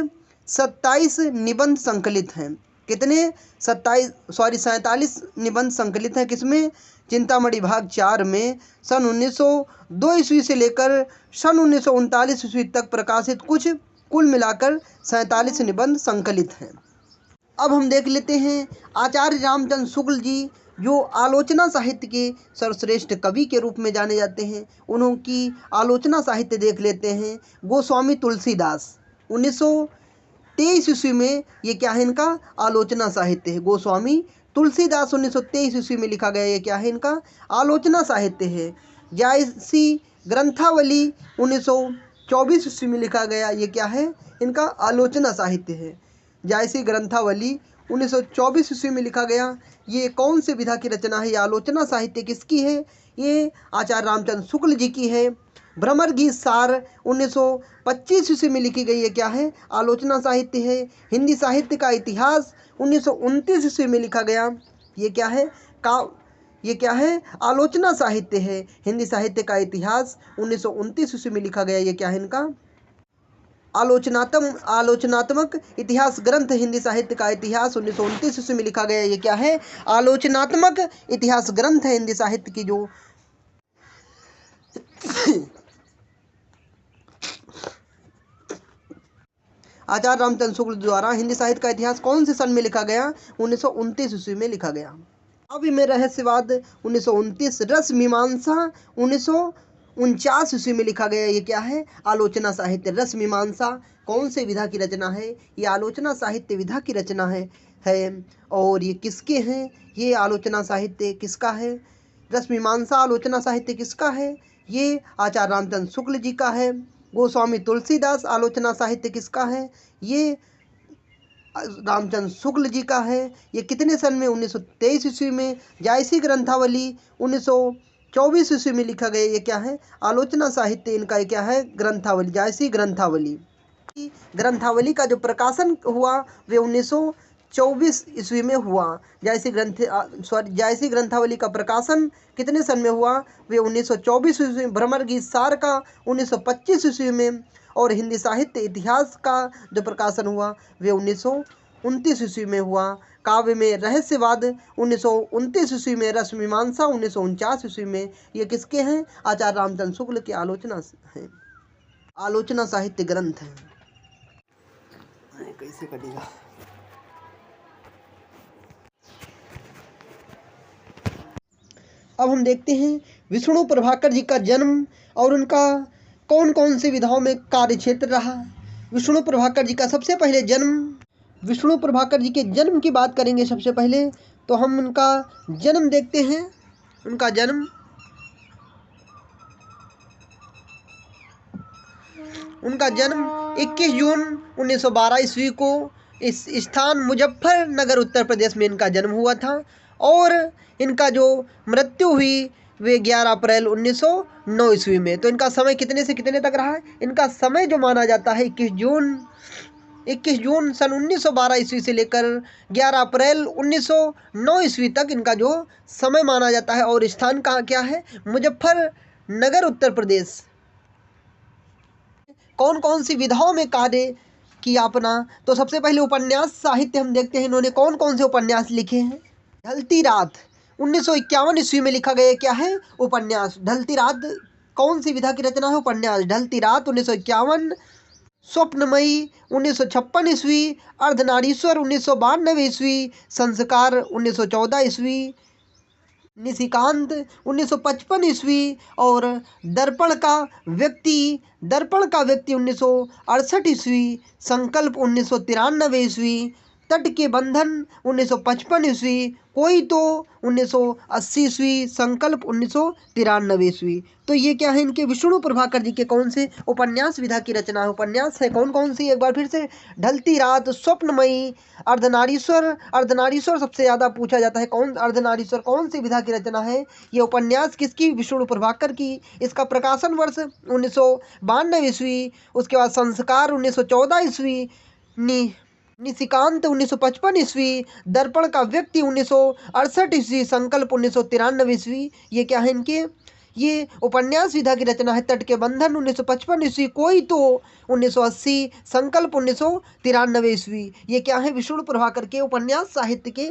27 निबंध संकलित हैं। कितने? 47 निबंध संकलित हैं। किसमें? चिंतामणि भाग 4 में सन 1902 ईस्वी से लेकर सन 1939 ईस्वी तक प्रकाशित कुछ कुल मिलाकर 47 निबंध संकलित हैं। अब हम देख लेते हैं आचार्य रामचंद्र शुक्ल जी जो आलोचना साहित्य के सर्वश्रेष्ठ कवि के रूप में जाने जाते हैं। उनकी आलोचना साहित्य देख लेते हैं। गोस्वामी तुलसीदास 1923 ईस्वी में ये क्या है? इनका आलोचना साहित्य है। गोस्वामी तुलसीदास 1923 ईस्वी में लिखा गया ये क्या है? इनका आलोचना साहित्य है। जायसी ग्रंथावली 1924 ईस्वी में लिखा गया ये क्या है? इनका आलोचना साहित्य है। जायसी ग्रंथावली 1924 ईस्वी में लिखा गया। ये कौन से विधा की रचना है? ये आलोचना साहित्य किसकी है? ये आचार्य रामचंद्र शुक्ल जी की है। भ्रमर गीत सार 1925 ईस्वी में लिखी गई ये क्या है? आलोचना साहित्य है। हिंदी साहित्य का इतिहास 1929 ईस्वी में लिखा गया ये क्या है? ये क्या है? आलोचना साहित्य है। हिंदी साहित्य का इतिहास 1929 ईस्वी में लिखा गया ये क्या है? इनका आलोचनात्मक इतिहास ग्रंथ हिंदी साहित्य का इतिहास 1929 ईस्वी में लिखा गया। ये क्या है? आलोचनात्मक इतिहास ग्रंथ है हिंदी साहित्य की जो आचार्य रामचंद्र शुक्ल द्वारा हिंदी साहित्य का इतिहास कौन से सन में लिखा गया? 1929 ईस्वी में लिखा गया। काव्य में रहस्यवाद 1929, रस मीमांसा 1949 ईस्वी में लिखा गया। ये क्या है? आलोचना साहित्य। रस मीमांसा कौन से विधा की रचना है? ये आलोचना साहित्य विधा की रचना है। और ये किसके हैं? ये आलोचना साहित्य किसका है? रस मीमांसा आलोचना साहित्य किसका है? ये आचार्य रामचंद्र शुक्ल जी का है। गोस्वामी तुलसीदास आलोचना साहित्य किसका है? ये रामचंद्र शुक्ल जी का है। ये कितने सन में? 1923 ईस्वी में। जायसी ग्रंथावली 1924 ईस्वी में लिखा गया। ये क्या है? आलोचना साहित्य इनका क्या है? ग्रंथावली, जायसी ग्रंथावली। ग्रंथावली का जो प्रकाशन हुआ वे 1924 ईस्वी में हुआ। जायसी ग्रंथावली का प्रकाशन कितने सन में हुआ? वे 1924 ईस्वी में। भ्रमर गीत सार का 1925 ईस्वी में। और हिंदी साहित्य इतिहास का जो प्रकाशन हुआ वे 1929 ईस्वी में हुआ। काव्य में रहस्यवाद 1929 ईस्वी में। रस मीमांसा 1949 ईस्वी में। ये किसके हैं? आचार्य रामचंद्र शुक्ल की आलोचना है, आलोचना साहित्य ग्रंथ है। कैसे कटेगा? अब हम देखते हैं विष्णु प्रभाकर जी का जन्म और उनका कौन कौन सी विधाओं में कार्य क्षेत्र रहा। विष्णु प्रभाकर जी का सबसे पहले जन्म, विष्णु प्रभाकर जी के जन्म की बात करेंगे सबसे पहले तो हम उनका जन्म देखते हैं। उनका जन्म 21 जून 1912 ईस्वी को इस स्थान मुजफ्फरनगर उत्तर प्रदेश में इनका जन्म हुआ था। और इनका जो मृत्यु हुई वे 11 अप्रैल 1909 ईस्वी में। तो इनका समय कितने से कितने तक रहा है? इनका समय जो माना जाता है 21 जून सन 1912 ईस्वी से लेकर 11 अप्रैल 1909 ईस्वी तक इनका जो समय माना जाता है। और स्थान कहाँ क्या है? मुजफ्फरनगर उत्तर प्रदेश। कौन कौन सी विधाओं में कार्य किया अपना? तो सबसे पहले उपन्यास साहित्य हम देखते हैं। इन्होंने कौन कौन से उपन्यास लिखे हैं? ढलती रात 1951 ईस्वी में लिखा गया। क्या है? उपन्यास। ढलती रात कौन सी विधा की रचना है? उपन्यास। ढलती रात 1951। स्वप्नमयी 1956 ईस्वी। अर्धनारीश्वर 1992 ईस्वी। संस्कार 1914 ईस्वी। निशिकांत 1955 ईस्वी। और दर्पण का व्यक्ति 1968 ईस्वी। संकल्प 1993 ईस्वी। तट के बंधन 1955 ईस्वी। कोई तो 1980 ईस्वी। संकल्प 1993 ईस्वी। तो ये क्या है? इनके विष्णु प्रभाकर जी के कौन से उपन्यास विधा की रचना है? उपन्यास है कौन कौन सी? एक बार फिर से, ढलती रात, स्वप्नमयी, अर्धनारीश्वर सबसे ज़्यादा पूछा जाता है। कौन अर्धनारीश्वर कौन सी विधा की रचना है? ये उपन्यास किसकी? विष्णु प्रभाकर की। इसका प्रकाशन वर्ष 1992 ईस्वी। उसके बाद संस्कार 1914 ईस्वी। निशिकांत 1955 ईस्वी। दर्पण का व्यक्ति 1968 ईस्वी। संकल्प 1993 ईस्वी। ये क्या है इनके? ये उपन्यास विधा की रचना है। तट के बंधन 1955 ईस्वी। कोई तो 1980। संकल्प 1993 ईस्वी। ये क्या है? विष्णु प्रभाकर के उपन्यास साहित्य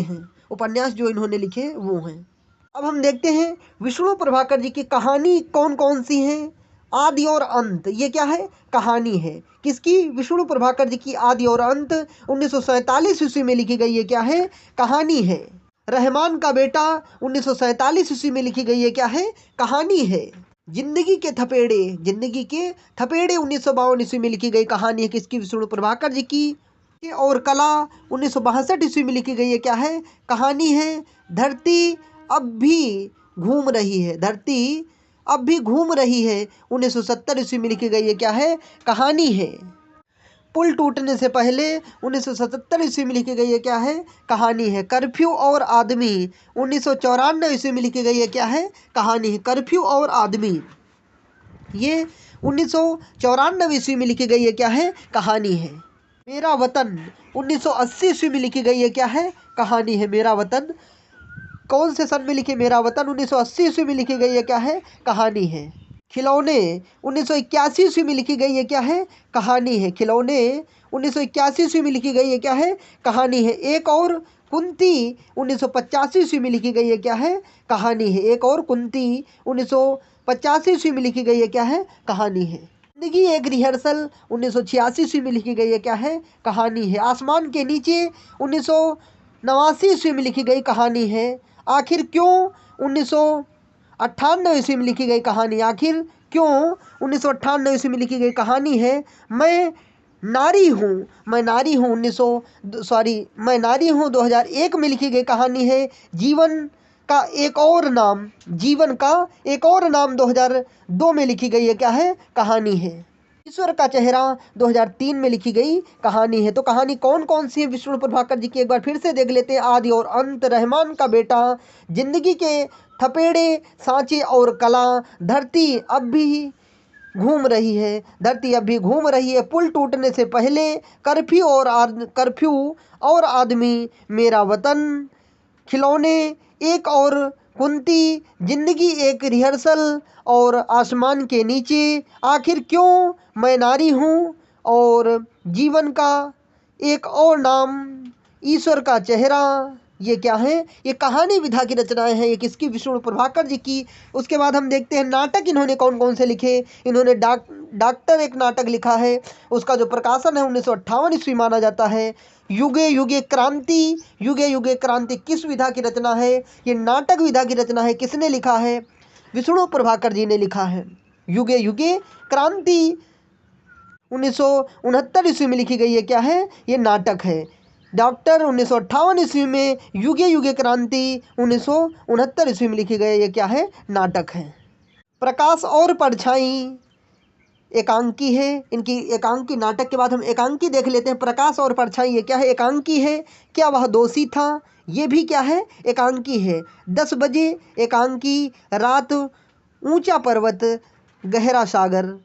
हैं। उपन्यास जो इन्होंने लिखे वो हैं। अब हम देखते हैं विष्णु प्रभाकर जी की कहानी कौन कौन सी हैं। आदि और अंत, ये क्या है? कहानी है। किसकी? विष्णु प्रभाकर जी की आदि और अंत 1947 ईस्वी में लिखी गई। ये क्या है? कहानी है। रहमान का बेटा 1947 ईस्वी में लिखी गई। ये क्या है? कहानी है। जिंदगी के थपेड़े 1952 ईस्वी में लिखी गई कहानी है। किसकी? विष्णु प्रभाकर जी की। और कला 1962 ईस्वी में लिखी गई है। क्या है? कहानी है। धरती अब भी घूम रही है 1970 ईस्वी में लिखी गई है। क्या है? कहानी है। पुल टूटने से पहले 1977 ईस्वी में लिखी गई है। क्या है? कहानी है। कर्फ्यू और आदमी 1994 ईस्वी में लिखी गई है। क्या है? कहानी है। कर्फ्यू और आदमी ये 1994 ईस्वी में लिखी गई है। क्या है? कहानी है। मेरा वतन 1980 ईस्वी में लिखी गई है। क्या है? कहानी है। मेरा वतन कौन से सन में लिखी? मेरा वतन 1980 ईस्वी में लिखी गई है। क्या है? कहानी है। खिलौने 1981 ईस्वी में लिखी गई, ये क्या है? कहानी है। खिलौने 1981 ईस्वी में लिखी गई, ये क्या है? कहानी है। एक और कुंती 1985 ईस्वी में लिखी गई, ये क्या है? कहानी है। एक और कुंती 1985 ईस्वी में लिखी गई, ये क्या है? कहानी है। जिंदगी एक रिहर्सल 1986 ईस्वी में लिखी गई, ये क्या है? कहानी है। आसमान के नीचे 1989 ईस्वी में लिखी गई कहानी है। आखिर क्यों 1998 ईस्वी में लिखी गई कहानी? आखिर क्यों 1998 ईस्वी में लिखी गई कहानी है? मैं नारी हूँ, मैं नारी हूँ 2001 में लिखी गई कहानी है। जीवन का एक और नाम, जीवन का एक और नाम 2002 में लिखी गई है, क्या है? कहानी है। ईश्वर का चेहरा 2003 में लिखी गई कहानी है। तो कहानी कौन कौन सी है विष्णु प्रभाकर जी की, एक बार फिर से देख लेते हैं। आदि और अंत, रहमान का बेटा, जिंदगी के थपेड़े, सांचे और कला, धरती अब भी घूम रही है, धरती अब भी घूम रही है, पुल टूटने से पहले, कर्फ्यू और आदमी, मेरा वतन, खिलौने, एक और कुंती, जिंदगी एक रिहर्सल और आसमान के नीचे, आखिर क्यों, मैं नारी हूँ और जीवन का एक और नाम, ईश्वर का चेहरा। ये क्या है? ये कहानी विधा की रचनाएं हैं। ये किसकी? विष्णु प्रभाकर जी की। उसके बाद हम देखते हैं नाटक इन्होंने कौन कौन से लिखे। इन्होंने डॉक्टर एक नाटक लिखा है, उसका जो प्रकाशन है 1958 ईस्वी माना जाता है। युगे युगे क्रांति, युगे युगे क्रांति किस विधा की रचना है? ये नाटक विधा की रचना है। किसने लिखा है? विष्णु प्रभाकर जी ने लिखा है। युगे युगे क्रांति 1969 ईस्वी में लिखी गई है, क्या है? ये नाटक है। डॉक्टर 1958 ईस्वी में, युगे युगे क्रांति 1969 ईस्वी में लिखी गई, ये क्या है? नाटक है। प्रकाश और परछाई एकांकी है। इनकी एकांकी नाटक के बाद हम एकांकी देख लेते हैं। प्रकाश और परछाई, ये क्या है? एकांकी है। क्या वह दोषी था? ये भी क्या है? एकांकी है। 10 बजे एकांकी, रात, ऊंचा पर्वत गहरा सागर,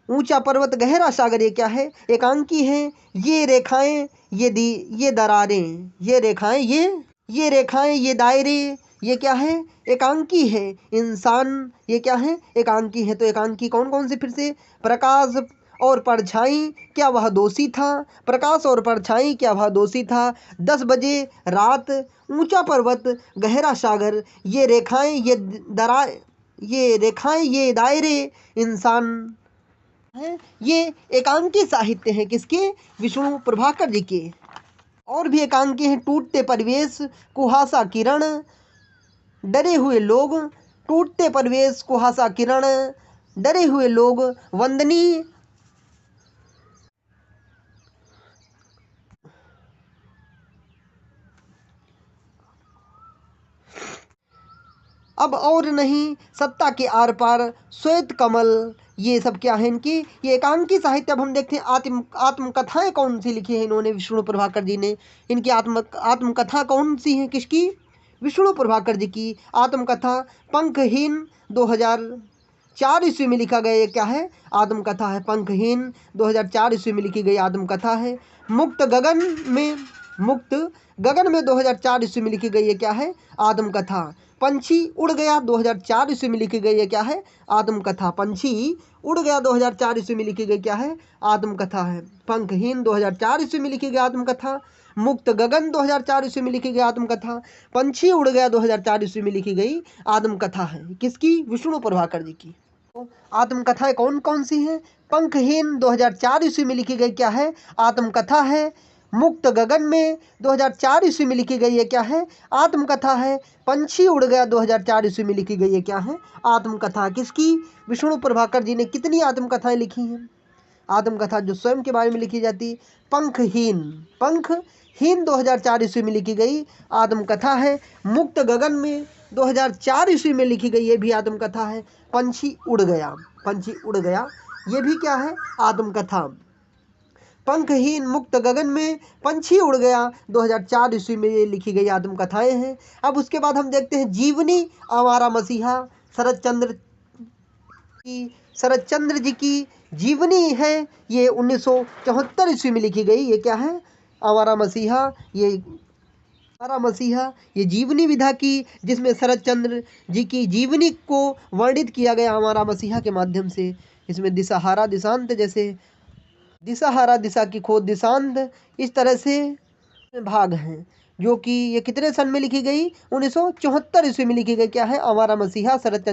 ऊंचा पर्वत गहरा सागर, ये क्या है? एकांकी है। ये रेखाएं, ये दरारें, ये रेखाएं, ये रेखाएं, ये दायरे, ये क्या है? एकांकी है। इंसान, ये क्या है? एकांकी है। तो एकांकी कौन कौन से? फिर से, प्रकाश और परछाई, क्या वह दोषी था? प्रकाश और परछाई, क्या वह दोषी था? 10 बजे, रात, ऊंचा पर्वत गहरा सागर, ये रेखाएं, ये रेखाएं, ये दायरे, इंसान है। ये एकांकी साहित्य है किसके? विष्णु प्रभाकर जी के। और भी एकांकी हैं। टूटते परिवेश, कुहासा किरण, डरे हुए लोग, टूटते परिवेश, कुहासा किरण, डरे हुए लोग, वंदनी, अब और नहीं, सत्ता के आर पार, श्वेत कमल, ये सब क्या है इनकी? ये एकांकी साहित्य। अब हम देखते हैं आत्मकथाएं कौन सी लिखी है इन्होंने, विष्णु प्रभाकर जी ने। इनकी आत्मकथा कौन सी है? किसकी? विष्णु प्रभाकर जी की आत्मकथा। पंखहीन 2004 ईस्वी में लिखा गया, ये क्या है? आत्मकथा है। पंखहीन 2004 ईस्वी में लिखी गई आत्मकथा है। मुक्त गगन में 2004 ईस्वी में लिखी गई, ये क्या है? आत्मकथा। पंछी उड़ गया 2004 ईस्वी में लिखी गई, ये क्या है? आत्मकथा। पंछी उड़ गया 2004 ईस्वी में लिखी गई, क्या है? आत्मकथा है। पंखहीन 2004 ईस्वी में लिखी गई आत्मकथा। मुक्त गगन 2004 ईस्वी में लिखी गई आत्मकथा। पंछी उड़ गया 2004 ईस्वी में लिखी गई आत्मकथा है। किसकी? विष्णु प्रभाकर जी की। तो आत्मकथाएं कौन कौन सी हैं? पंखहीन 2004 ईस्वी में लिखी गई, क्या है? आत्मकथा है। मुक्त गगन में 2004 ईस्वी में लिखी गई है, क्या है? आत्मकथा है। पंछी उड़ गया 2004 ईस्वी में लिखी गई है, क्या है? आत्मकथा। किसकी? विष्णु प्रभाकर जी ने। कितनी आत्मकथाएं लिखी हैं? आत्मकथा जो स्वयं के बारे में लिखी जाती। पंखहीन 2004 ईस्वी में लिखी गई आत्मकथा है। मुक्त गगन में 2004 ईस्वी में लिखी गई, ये भी आत्मकथा है। पंछी उड़ गया, ये भी क्या है? आत्मकथा। पंखहीन, मुक्त गगन में, पंछी उड़ गया 2004 ईस्वी में ये लिखी गई आत्मकथाएं हैं। अब उसके बाद हम देखते हैं जीवनी आवारा मसीहा, शरद चंद्र जी की जीवनी है। ये 1974 ईस्वी में लिखी गई, ये क्या है? आवारा मसीहा। ये हमारा मसीहा ये जीवनी विधा की, जिसमें शरद चंद्र जी की जीवनी को वर्णित किया गया हमारा मसीहा के माध्यम से। इसमें दिशाहारा दिशांत, जैसे दिशाहारा दिशा की खोज दिशांत, इस तरह से भाग हैं, जो कि ये कितने सन में लिखी गई? 1974 ईस्वी में लिखी गई। क्या है? हमारा मसीहा शरद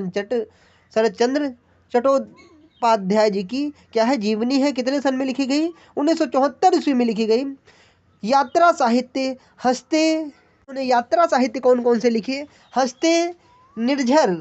चंद्र चट्टोपाध्याय जी की क्या है? जीवनी है। कितने सन में लिखी गई? 1974 ईस्वी में लिखी गई। यात्रा साहित्य हस्ते, उन्हें यात्रा साहित्य कौन कौन से लिखे? हस्ते निर्झर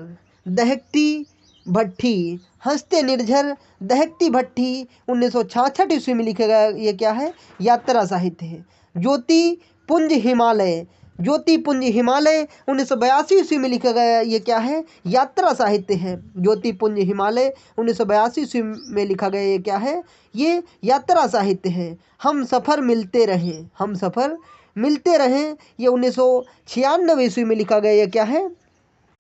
दहकती भट्टी, हस्ते निर्झर दहकती भट्टी 1966 ईस्वी में लिखा गया। ये क्या है? यात्रा साहित्य है। ज्योति पुंज हिमालय, ज्योति पुंज हिमालय 1982 ईस्वी में लिखा गया। ये क्या है? यात्रा साहित्य है। ज्योति पुंज हिमालय 1982 ईस्वी में लिखा गया। ये क्या है? ये यात्रा साहित्य है। हम सफ़र मिलते रहें, हम सफ़र मिलते रहें, ये 1996 ईस्वी में लिखा गया। ये क्या है?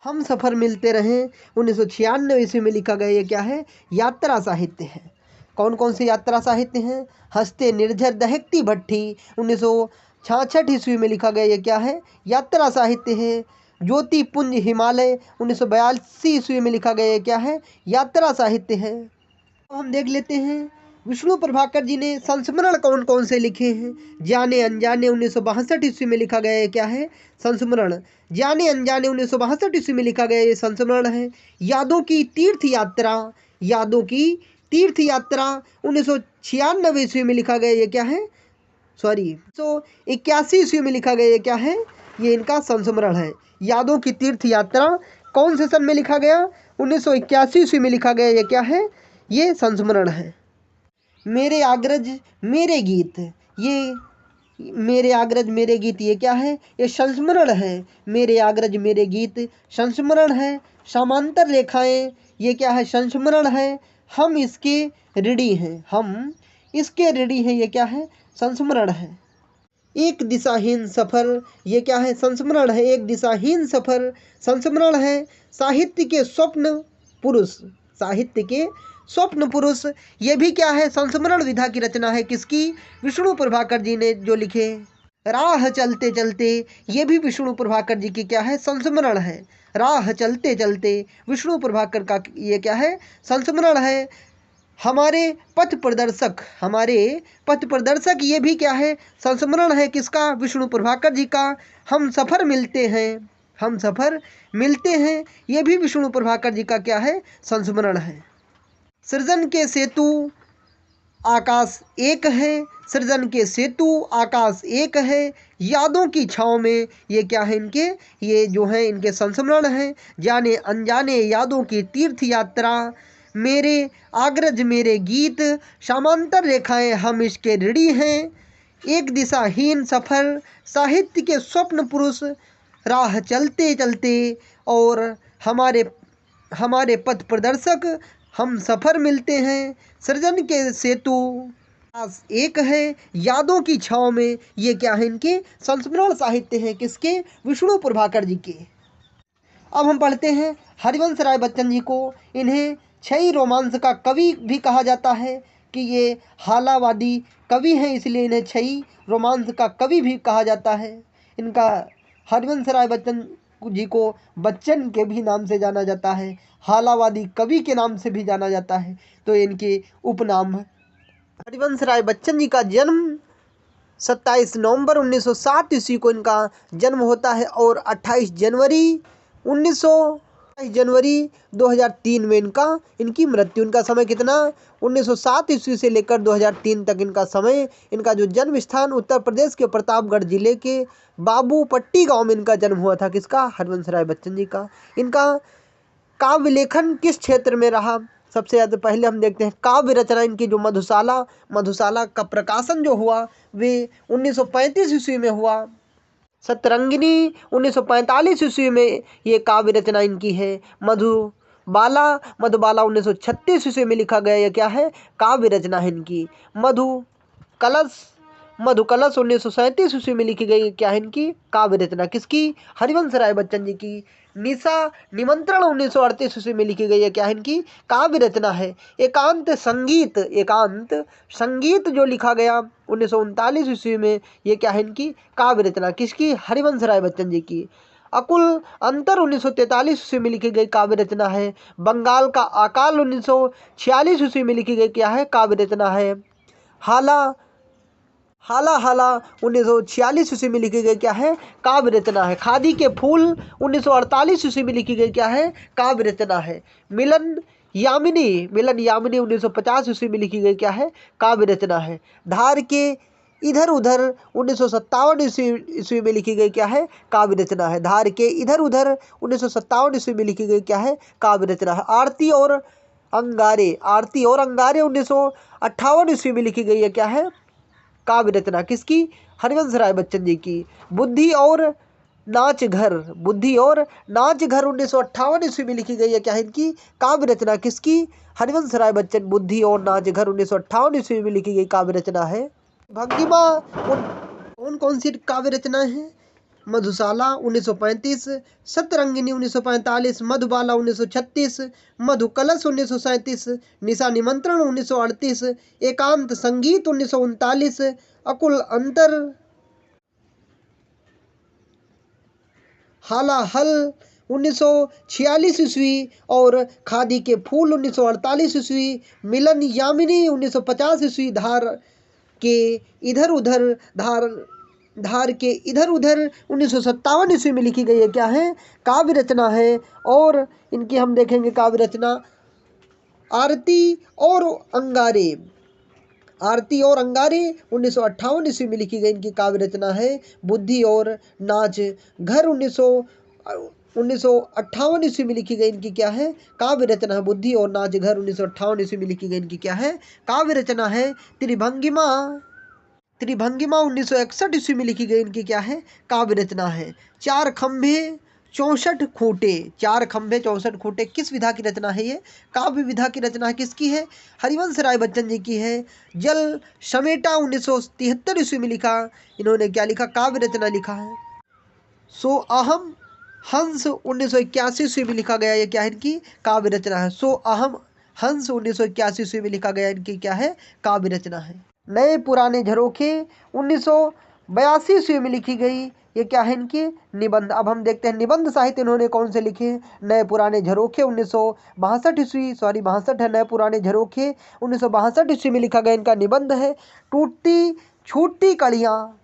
हम सफ़र मिलते रहें 1996 ईस्वी में लिखा गया। ये क्या है? यात्रा साहित्य है। कौन कौन से यात्रा साहित्य हैं? हस्ते निर्झर दहकती भट्टी 1966 ईस्वी में लिखा गया। ये क्या है? यात्रा साहित्य है। ज्योति पुंज हिमालय 1982 ईस्वी में लिखा गया। ये क्या है? यात्रा साहित्य है। तो हम देख लेते हैं विष्णु प्रभाकर जी ने संस्मरण कौन कौन से लिखे हैं। जाने अनजाने 1962 ईस्वी में लिखा गया। ये क्या है? संस्मरण। जाने अनजाने 1962 ईस्वी में लिखा गया। ये संस्मरण है। यादों की तीर्थ यात्रा, यादों की तीर्थ यात्रा 1996 ईस्वी में लिखा गया। ये क्या है? 1981 ईस्वी में लिखा गया। ये क्या है? ये इनका संस्मरण है। यादों की तीर्थ यात्रा कौन से सन में लिखा गया? 1981 ईस्वी में लिखा गया। ये क्या है? ये संस्मरण है। मेरे आग्रज मेरे गीत, ये मेरे आग्रज मेरे गीत ये क्या है? ये संस्मरण है। मेरे आग्रज मेरे गीत संस्मरण है। समांतर रेखाएं ये क्या है? संस्मरण है। हम इसके ऋणी हैं, हम इसके ऋणी हैं, ये क्या है? संस्मरण है। एक दिशाहीन सफ़र ये क्या है? संस्मरण है। एक दिशाहीन सफ़र संस्मरण है। साहित्य के स्वप्न पुरुष, साहित्य के स्वप्न पुरुष ये भी क्या है? संस्मरण विधा की रचना है। किसकी? विष्णु प्रभाकर जी ने जो लिखे। राह चलते चलते ये भी विष्णु प्रभाकर जी की क्या है? संस्मरण है। राह चलते चलते विष्णु प्रभाकर का ये क्या है? संस्मरण है। हमारे पथ प्रदर्शक, हमारे पथ प्रदर्शक ये भी क्या है? संस्मरण है। किसका? विष्णु प्रभाकर जी का। हम सफ़र मिलते हैं, हम सफ़र मिलते हैं ये भी विष्णु प्रभाकर जी का क्या है? संस्मरण है। सृजन के सेतु आकाश एक है, सृजन के सेतु आकाश एक है। यादों की छाँव में ये क्या है? इनके ये जो है इनके संस्मरण हैं। जाने अनजाने यादों की तीर्थ यात्रा, मेरे आग्रज मेरे गीत, समांतर रेखाएं हम इसके ऋणी हैं। एक दिशाहीन सफ़र, साहित्य के स्वप्न पुरुष, राह चलते चलते और हमारे पथ प्रदर्शक, हम सफ़र मिलते हैं। सृजन के सेतु आकाश एक है। यादों की छाँव में ये क्या है? इनके संस्मरण साहित्य हैं। किसके? विष्णु प्रभाकर जी के। अब हम पढ़ते हैं हरिवंश राय बच्चन जी को। इन्हें छई रोमांस का कवि भी कहा जाता है कि ये हालावादी कवि हैं, इसलिए इन्हें छई रोमांस का कवि भी कहा जाता है। इनका हरिवंश राय बच्चन जी को बच्चन के भी नाम से जाना जाता है, हालावादी कवि के नाम से भी जाना जाता है, तो इनके उपनाम है। हरिवंश राय बच्चन जी का जन्म 27 नवंबर 1907 ईस्वी को इनका जन्म होता है और 28 जनवरी 2003 में इनकी मृत्यु। इनका समय कितना? 1907 ईस्वी से लेकर 2003 तक इनका समय। इनका जो जन्म स्थान उत्तर प्रदेश के प्रतापगढ़ जिले के बाबूपट्टी गांव में इनका जन्म हुआ था। किसका? हरिवंश राय बच्चन जी का। इनका काव्य लेखन किस क्षेत्र में रहा? सबसे ज़्यादा पहले हम देखते हैं काव्य रचना इनकी जो मधुशाला का प्रकाशन जो हुआ वे 1935 ईस्वी में हुआ। सतरंगिनी 1945 ईस्वी में ये काव्य रचना इनकी है। मधुबाला 1936 ईस्वी में लिखा गया। ये क्या है? काव्य रचना है इनकी। मधुकलश 1937 ईस्वी में लिखी गई। क्या है इनकी? काव्य रचना। किसकी? हरिवंश राय बच्चन जी की। निशा निमंत्रण 1938 ईस्वी में लिखी गई है। क्या है इनकी काव्य रचना है। एकांत संगीत जो लिखा गया 1939 ईस्वी में, ये क्या है इनकी काव्य रचना, किसकी, हरिवंश राय बच्चन जी की। अकुल अंतर 1943 ईस्वी में लिखी गई काव्य रचना है। बंगाल का अकाल 1946 ईस्वी में लिखी गई क्या है काव्य रचना है। हाला हाला हाला 1946 ईस्वी में लिखी गई क्या है काव्य रचना है। खादी के फूल 1948 ईस्वी में लिखी गई क्या है काव्य रचना है। मिलन यामिनी 1950 ईस्वी में लिखी गई क्या है काव्य रचना है। धार के इधर उधर 1957 ईस्वी में लिखी गई क्या है काव्य रचना है। धार के इधर उधर 1957 ईस्वी में लिखी गई क्या है काव्य रचना है। आरती और अंगारे 1958 ईस्वी में लिखी गई है क्या है काव्य रचना, किसकी, हरिवंश राय बच्चन जी की। बुद्धि और नाच घर 1958 ईस्वी में लिखी गई है क्या है इनकी काव्य रचना, किसकी, हरिवंश राय बच्चन। बुद्धि और नाच घर 1958 ईस्वी में लिखी गई काव्य रचना है। भंगिमा कौन कौन सी काव्य रचना है। मधुशाला 1935, सतरंगिनी 1945, मधुबाला 1936, मधुकलश 1937, निशा निमंत्रण 1938, एकांत संगीत 1939, अकुल अंतर हाला हल 1946 ईस्वी और खादी के फूल 1948 ईस्वी। मिलन यामिनी 1950 ईस्वी। धार के इधर उधर 1957 ईस्वी में लिखी गई है क्या है काव्य रचना है। और इनकी हम देखेंगे काव्य रचना आरती और अंगारे 1958 ईस्वी में लिखी गई इनकी काव्य रचना है। बुद्धि और नाच घर 1958 ईस्वी में लिखी गई इनकी क्या है काव्य रचना है। बुद्धि और नाच घर 1958 ईस्वी में लिखी गई इनकी क्या है काव्य रचना है। त्रिभंगिमा 1961 ईस्वी में लिखी गई इनकी क्या है काव्य रचना है। चार खंभे 64 खूंटे किस विधा की रचना है, ये काव्य विधा की रचना है, किसकी है, हरिवंश राय बच्चन जी की है। जल समेटा 1973 ईस्वी में लिखा, इन्होंने क्या लिखा काव्य रचना लिखा है। सो अहम हंस 1981 ईस्वी में लिखा गया, ये क्या है इनकी काव्य रचना है। सो अहम हंस 1981 ईस्वी में लिखा गया, इनकी क्या है काव्य रचना है। नए पुराने झरोखे 1982 ईस्वी में लिखी गई, ये क्या है इनकी निबंध। अब हम देखते हैं निबंध साहित्य इन्होंने कौन से लिखे। नए पुराने झरोखे 1962 ईस्वी, सॉरी 62 है, नए पुराने झरोखे 1962 ईस्वी में लिखा गया इनका निबंध है। टूटती छूटती कड़ियाँ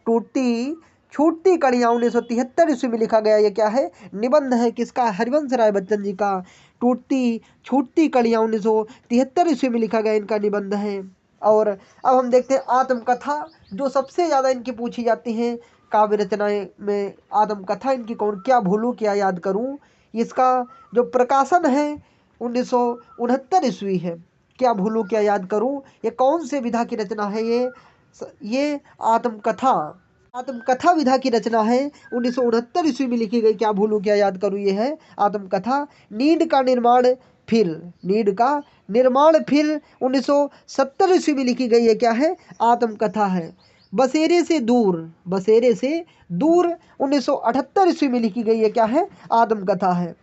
1973 ईस्वी में लिखा गया, ये क्या है निबंध है, किसका, हरिवंश राय बच्चन जी का। टूटती छूटती कड़ियाँ 1973 ईस्वी में लिखा गया इनका निबंध है। और अब हम देखते हैं आत्मकथा, जो सबसे ज़्यादा इनकी पूछी जाती हैं काव्य रचनाएं में। आत्मकथा इनकी कौन, क्या भूलूं क्या याद करूं, इसका जो प्रकाशन है 1969 ईस्वी है। क्या भूलूं क्या याद करूं, ये कौन से विधा की रचना है, ये आत्मकथा विधा की रचना है। 1969 ईस्वी में लिखी गई क्या भूलूं क्या याद करूं, ये है आत्मकथा। नीड का निर्माण फिर 1970 ईस्वी में लिखी गई है, क्या है आत्मकथा है। बसेरे से दूर 1978 ईस्वी में लिखी गई है, क्या है आत्मकथा है।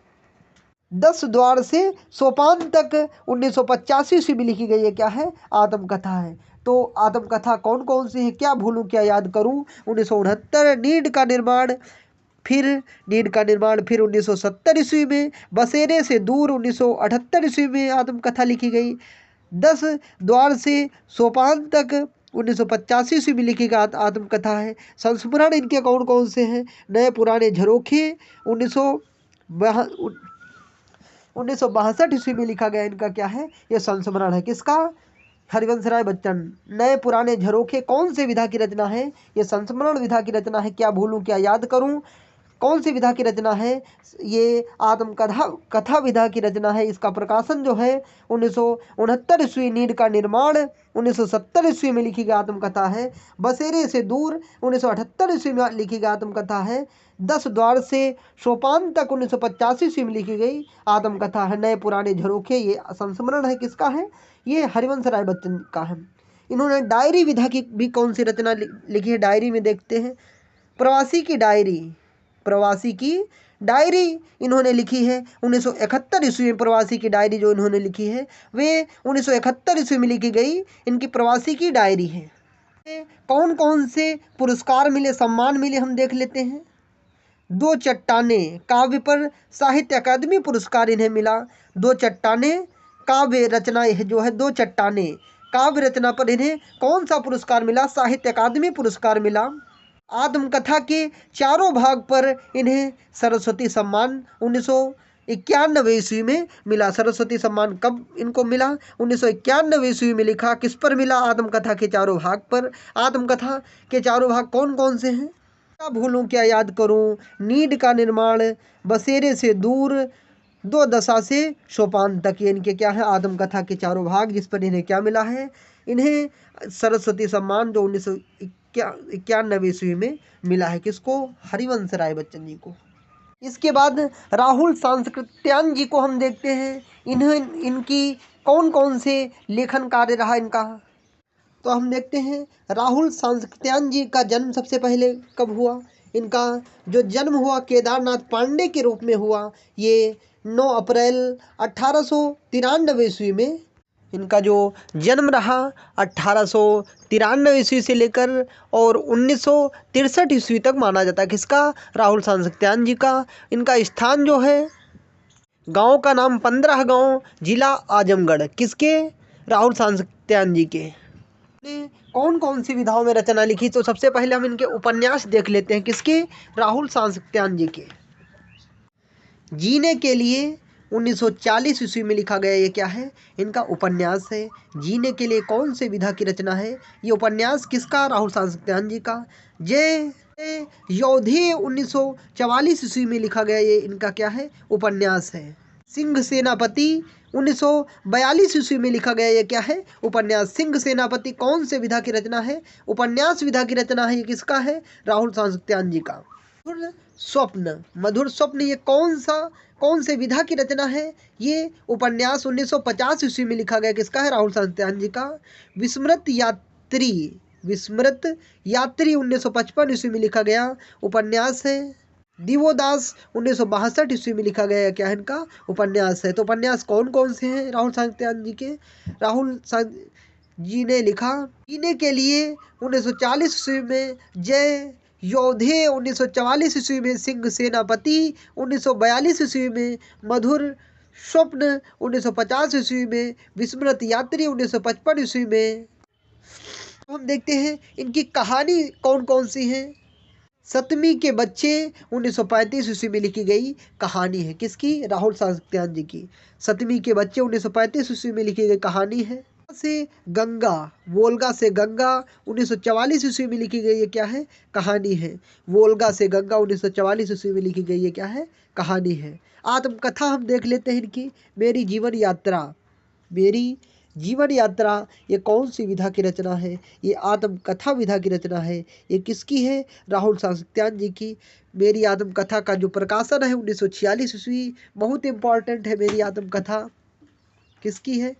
10 द्वार से सोपान तक 1985 ईस्वी में लिखी गई है, क्या है आत्मकथा है। तो आत्मकथा कौन कौन सी है, क्या भूलूं क्या याद करूं 1969, नीड का निर्माण फिर 1970 ईस्वी में, बसेरे से दूर 1978 ईस्वी में आत्मकथा लिखी गई। 10 द्वार से सोपान तक 1985 ईस्वी में लिखी गई आत्मकथा है। संस्मरण इनके कौन कौन से हैं, नए पुराने झरोखे 1962 ईस्वी में लिखा गया इनका क्या है, ये संस्मरण है, किसका, हरिवंश राय बच्चन। नए पुराने झरोखे कौन से विधा की रचना है, ये संस्मरण विधा की रचना है। क्या भूलूं क्या याद करूं कौन सी विधा की रचना है, ये कथा विधा की रचना है। इसका प्रकाशन जो है 1969 ईस्वी, नीड का निर्माण 1970 ईस्वी में लिखी गई आत्मकथा है। बसेरे से दूर 1978 ईस्वी में लिखी गई आत्मकथा है। 10 द्वार से सोपान तक 1985 ईस्वी में लिखी गई आत्मकथा है। नए पुराने झरोखे ये संस्मरण है, किसका है, ये हरिवंश राय बच्चन का है। इन्होंने डायरी विधा की भी कौन सी रचना लिखी है, डायरी में देखते हैं। प्रवासी की डायरी इन्होंने लिखी है 1971 ईस्वी में। प्रवासी की डायरी जो इन्होंने लिखी है वे 1971 ईस्वी में लिखी गई इनकी प्रवासी की डायरी है। कौन कौन से पुरस्कार मिले, सम्मान मिले, हम देख लेते हैं। दो चट्टानें काव्य पर साहित्य अकादमी पुरस्कार इन्हें मिला। दो चट्टानें काव्य रचना जो है, दो चट्टानें काव्य रचना पर इन्हें कौन सा पुरस्कार मिला, साहित्य अकादमी पुरस्कार मिला। आत्मकथा के चारों भाग पर इन्हें सरस्वती सम्मान 1991 ईस्वी में मिला। सरस्वती सम्मान कब इनको मिला? 1991 ईस्वी में। लिखा किस पर मिला? आत्मकथा के चारों भाग पर। आत्मकथा के चारों भाग कौन कौन से हैं? क्या भूलूं क्या याद करूं, नीड का निर्माण, बसेरे से दूर, दो दशा से सोपान तक, ये इनके क्या है? आत्मकथा के चारों भाग, जिस पर इन्हें क्या मिला है? इन्हें सरस्वती सम्मान जो 1991 ईस्वी में मिला है। किसको? हरिवंश राय बच्चन जी को। इसके बाद राहुल सांस्कृत्यायन जी को हम देखते हैं। इनकी कौन कौन से लेखन कार्य रहा इनका? तो हम देखते हैं राहुल सांस्कृत्यायन जी का जन्म सबसे पहले कब हुआ? इनका जो जन्म हुआ केदारनाथ पांडे के रूप में हुआ। ये 9 अप्रैल 1893 ईस्वी में इनका जो जन्म रहा। 1893 ईस्वी से लेकर और 1963 ईस्वी तक माना जाता है। किसका? राहुल सांस्कृत्यायन जी का। इनका स्थान जो है, गांव का नाम 15 गांव, जिला आजमगढ़। किसके? राहुल सांस्कृत्यायन जी के। कौन कौन सी विधाओं में रचना लिखी? तो सबसे पहले हम इनके उपन्यास देख लेते हैं। किसके? राहुल सांस्कृत्यायन जी के। जीने के लिए 1940 ईस्वी में लिखा गया। ये क्या है? इनका उपन्यास है। जीने के लिए कौन से विधा की रचना है? ये उपन्यास किसका? राहुल सांस्कृत्यायन जी का। जय योधे 1944 ईस्वी में लिखा गया। ये इनका क्या है? उपन्यास है। सिंह सेनापति 1942 ईस्वी में लिखा गया। ये क्या है? उपन्यास। सिंह सेनापति कौन से विधा की रचना है? उपन्यास विधा की रचना है। ये किसका है? राहुल सांस्कृत्यायन जी का। मधुर स्वप्न, मधुर स्वप्न ये कौन से विधा की रचना है? ये उपन्यास 1950 ईस्वी में लिखा गया। किसका है? राहुल सांस्कृत्यायन जी का। विस्मृत यात्री, विस्मृत यात्री 1955 ईस्वी में लिखा गया उपन्यास है। दिवोदास 1962 ईस्वी में लिखा गया। क्या है? इनका उपन्यास है। तो उपन्यास कौन कौन से हैं राहुल सांस्कृत्यायन जी के? राहुल जी ने लिखा जीने के लिए 1940 ईस्वी में, जय योधे 1944 ईस्वी में, सिंह सेनापति 1942 ईस्वी में, मधुर स्वप्न 1950 ईस्वी में, विस्मृत यात्री 1955 ईस्वी में। हम देखते हैं इनकी कहानी कौन कौन सी है। सतमी के बच्चे 1935 ईस्वी में लिखी गई कहानी है। किसकी? राहुल सांस्कृत्यायन जी की। सतमी के बच्चे 1935 ईस्वी में लिखी गई कहानी है। से गंगा, वोल्गा से गंगा 1944 ईस्वी में लिखी गई। ये क्या है? कहानी है। वोल्गा से गंगा 1944 ईस्वी में लिखी गई। ये क्या है? कहानी है। आत्मकथा हम देख लेते हैं इनकी। मेरी जीवन यात्रा, मेरी जीवन यात्रा ये कौन सी विधा की रचना है? ये आत्मकथा विधा की रचना है। ये किसकी है? राहुल सांस्कृत्यायन जी की। मेरी आत्मकथा का जो प्रकाशन है 1946 ईस्वी, बहुत इंपॉर्टेंट है। मेरी आत्मकथा किसकी है?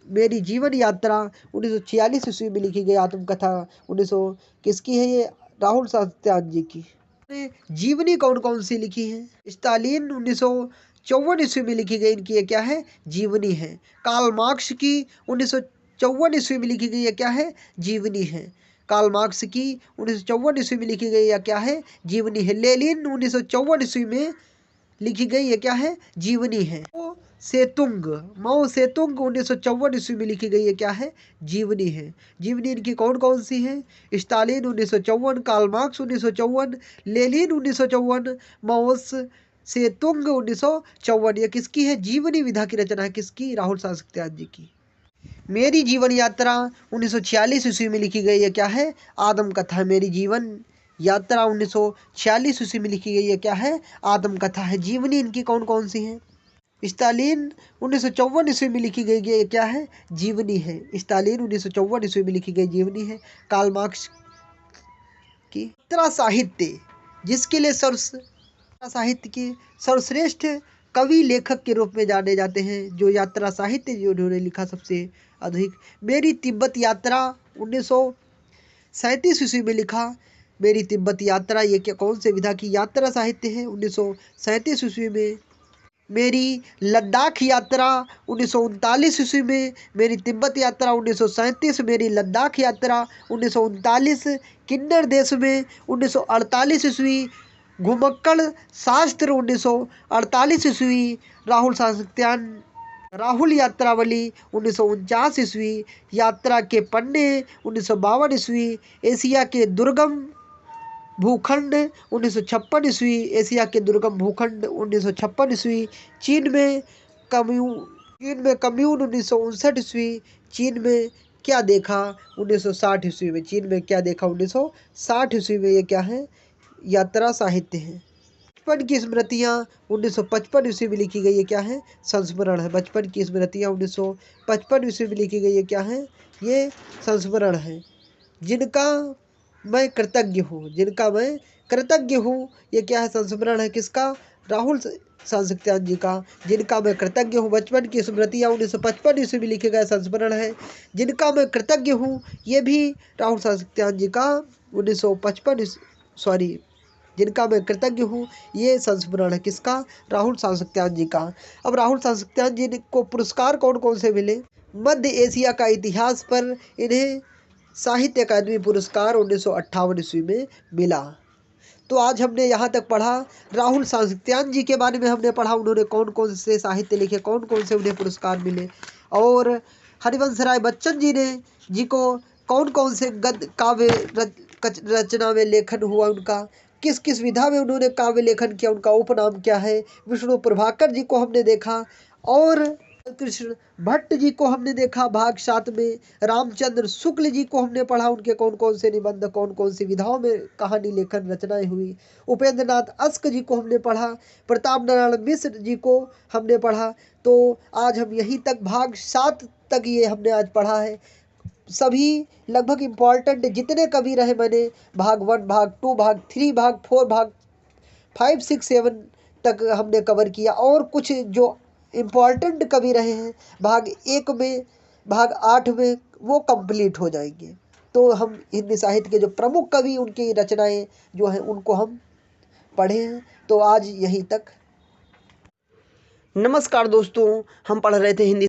मेरी जीवन यात्रा 1946 ईस्वी में लिखी गई आत्मकथा 1900 किसकी है? ये राहुल सांस्कृत्यायन जी की। जीवनी कौन कौन सी लिखी है? स्टालिन 1954 ईस्वी में लिखी गई इनकी। ये क्या है? जीवनी है। कार्ल मार्क्स की 1954 ईस्वी में लिखी गई। ये क्या है? जीवनी है। कार्ल मार्क्स की 1954 ईस्वी में लिखी गई। या क्या है? जीवनी है। लेनिन 1954 ईस्वी में लिखी गई। ये क्या है? जीवनी है। माओ सेतुंग 1954 ईस्वी में लिखी गई। ये क्या है? जीवनी है। जीवनी इनकी कौन कौन सी है? स्टालिन 1954, कार्ल मार्क्स 1954, लेनिन 1954, माओ सेतुंग 1954। ये किसकी है? जीवनी विधा की रचना है। किसकी? राहुल सांस्कृत्यायन जी की। मेरी जीवन यात्रा 1946 ईस्वी में लिखी गई। ये क्या है? आत्मकथा है। मेरी जीवन यात्रा 1946 ईस्वी में लिखी गई। ये क्या है? आत्मकथा है। जीवनी इनकी कौन कौन सी है? स्टालिन 1954 ईस्वी में लिखी गई। ये क्या है? जीवनी है। स्टालिन 1954 ईस्वी में लिखी गई जीवनी है। कार्ल मार्क्स की। यात्रा साहित्य जिसके लिए साहित्य के सर्वश्रेष्ठ कवि लेखक के रूप में जाने जाते हैं। जो यात्रा साहित्य जो उन्होंने लिखा सबसे अधिक। मेरी तिब्बत यात्रा 1937 ईस्वी में लिखा। मेरी तिब्बत यात्रा, ये क्या कौन से विधा की यात्रा साहित्य है 1937 ईस्वी में। मेरी लद्दाख यात्रा 1939 ईस्वी में। मेरी तिब्बत यात्रा 1937, मेरी लद्दाख यात्रा 1939, किन्नर देश में 1948 ईस्वी, घुमक्कड़ शास्त्र 1948 ईस्वी, राहुल सातत्यायन राहुल यात्रावली 1949 ईस्वी, यात्रा के पन्ने 1952 ईस्वी, एशिया के दुर्गम भूखंड 1956 ईस्वी, एशिया के दुर्गम भूखंड 1956 ईस्वी, चीन में कम्यून 1959 ईस्वी, चीन में क्या देखा 1960 ईस्वी में, चीन में क्या देखा 1960 ईस्वी में। ये क्या है, यात्रा साहित्य है। बचपन की स्मृतियाँ 1955 ईस्वी में लिखी गई है, क्या है, संस्मरण है। बचपन की स्मृतियाँ 1955 ईस्वी में लिखी गई है, क्या है, ये संस्मरण है। जिनका मैं कृतज्ञ हूँ, जिनका मैं कृतज्ञ हूँ, ये क्या है, संस्मरण है। किसका, राहुल सातत्यायन जी का। जिनका मैं कृतज्ञ हूँ, बचपन की स्मृतियाँ 1955 ईस्वी में लिखे गए संस्मरण है। जिनका मैं कृतज्ञ हूँ, ये भी राहुल सातत्यायन जी का 1955 सॉरी जिनका मैं कृतज्ञ हूँ, ये संस्मरण है। किसका, राहुल सातत्यायन जी का। अब राहुल सातत्यायन जी को पुरस्कार कौन कौन से मिले। मध्य एशिया का इतिहास पर इन्हें साहित्य अकादमी पुरस्कार 1958 ईस्वी में मिला। तो आज हमने यहाँ तक पढ़ा, राहुल सातत्यायन जी के बारे में हमने पढ़ा, उन्होंने कौन कौन से साहित्य लिखे, कौन कौन से उन्हें पुरस्कार मिले, और हरिवंश राय बच्चन जी को कौन कौन से गद्य काव्य रचना में लेखन हुआ, उनका किस किस विधा में उन्होंने काव्य लेखन किया, उनका उपनाम क्या है। विष्णु प्रभाकर जी को हमने देखा, और कृष्ण भट्ट जी को हमने देखा भाग 7 में। रामचंद्र शुक्ल जी को हमने पढ़ा, उनके कौन कौन से निबंध, कौन कौन सी विधाओं में कहानी लेखन रचनाएं हुई। उपेंद्र नाथ अस्क जी को हमने पढ़ा, प्रताप नारायण मिश्र जी को हमने पढ़ा। तो आज हम यहीं तक भाग 7 तक ये हमने आज पढ़ा है। सभी लगभग इम्पॉर्टेंट जितने कवि रहे, मैंने भाग 1, भाग 2, भाग 3, भाग 4, भाग 5, 6, 7 तक हमने कवर किया, और कुछ जो इम्पॉर्टेंट कवि रहे हैं भाग 1 में, भाग 8 में, वो कंप्लीट हो जाएंगे। तो हम हिंदी साहित्य के जो प्रमुख कवि, उनकी रचनाएं जो हैं, उनको हम पढ़े हैं। तो आज यहीं तक। नमस्कार दोस्तों, हम पढ़ रहे थे हिंदी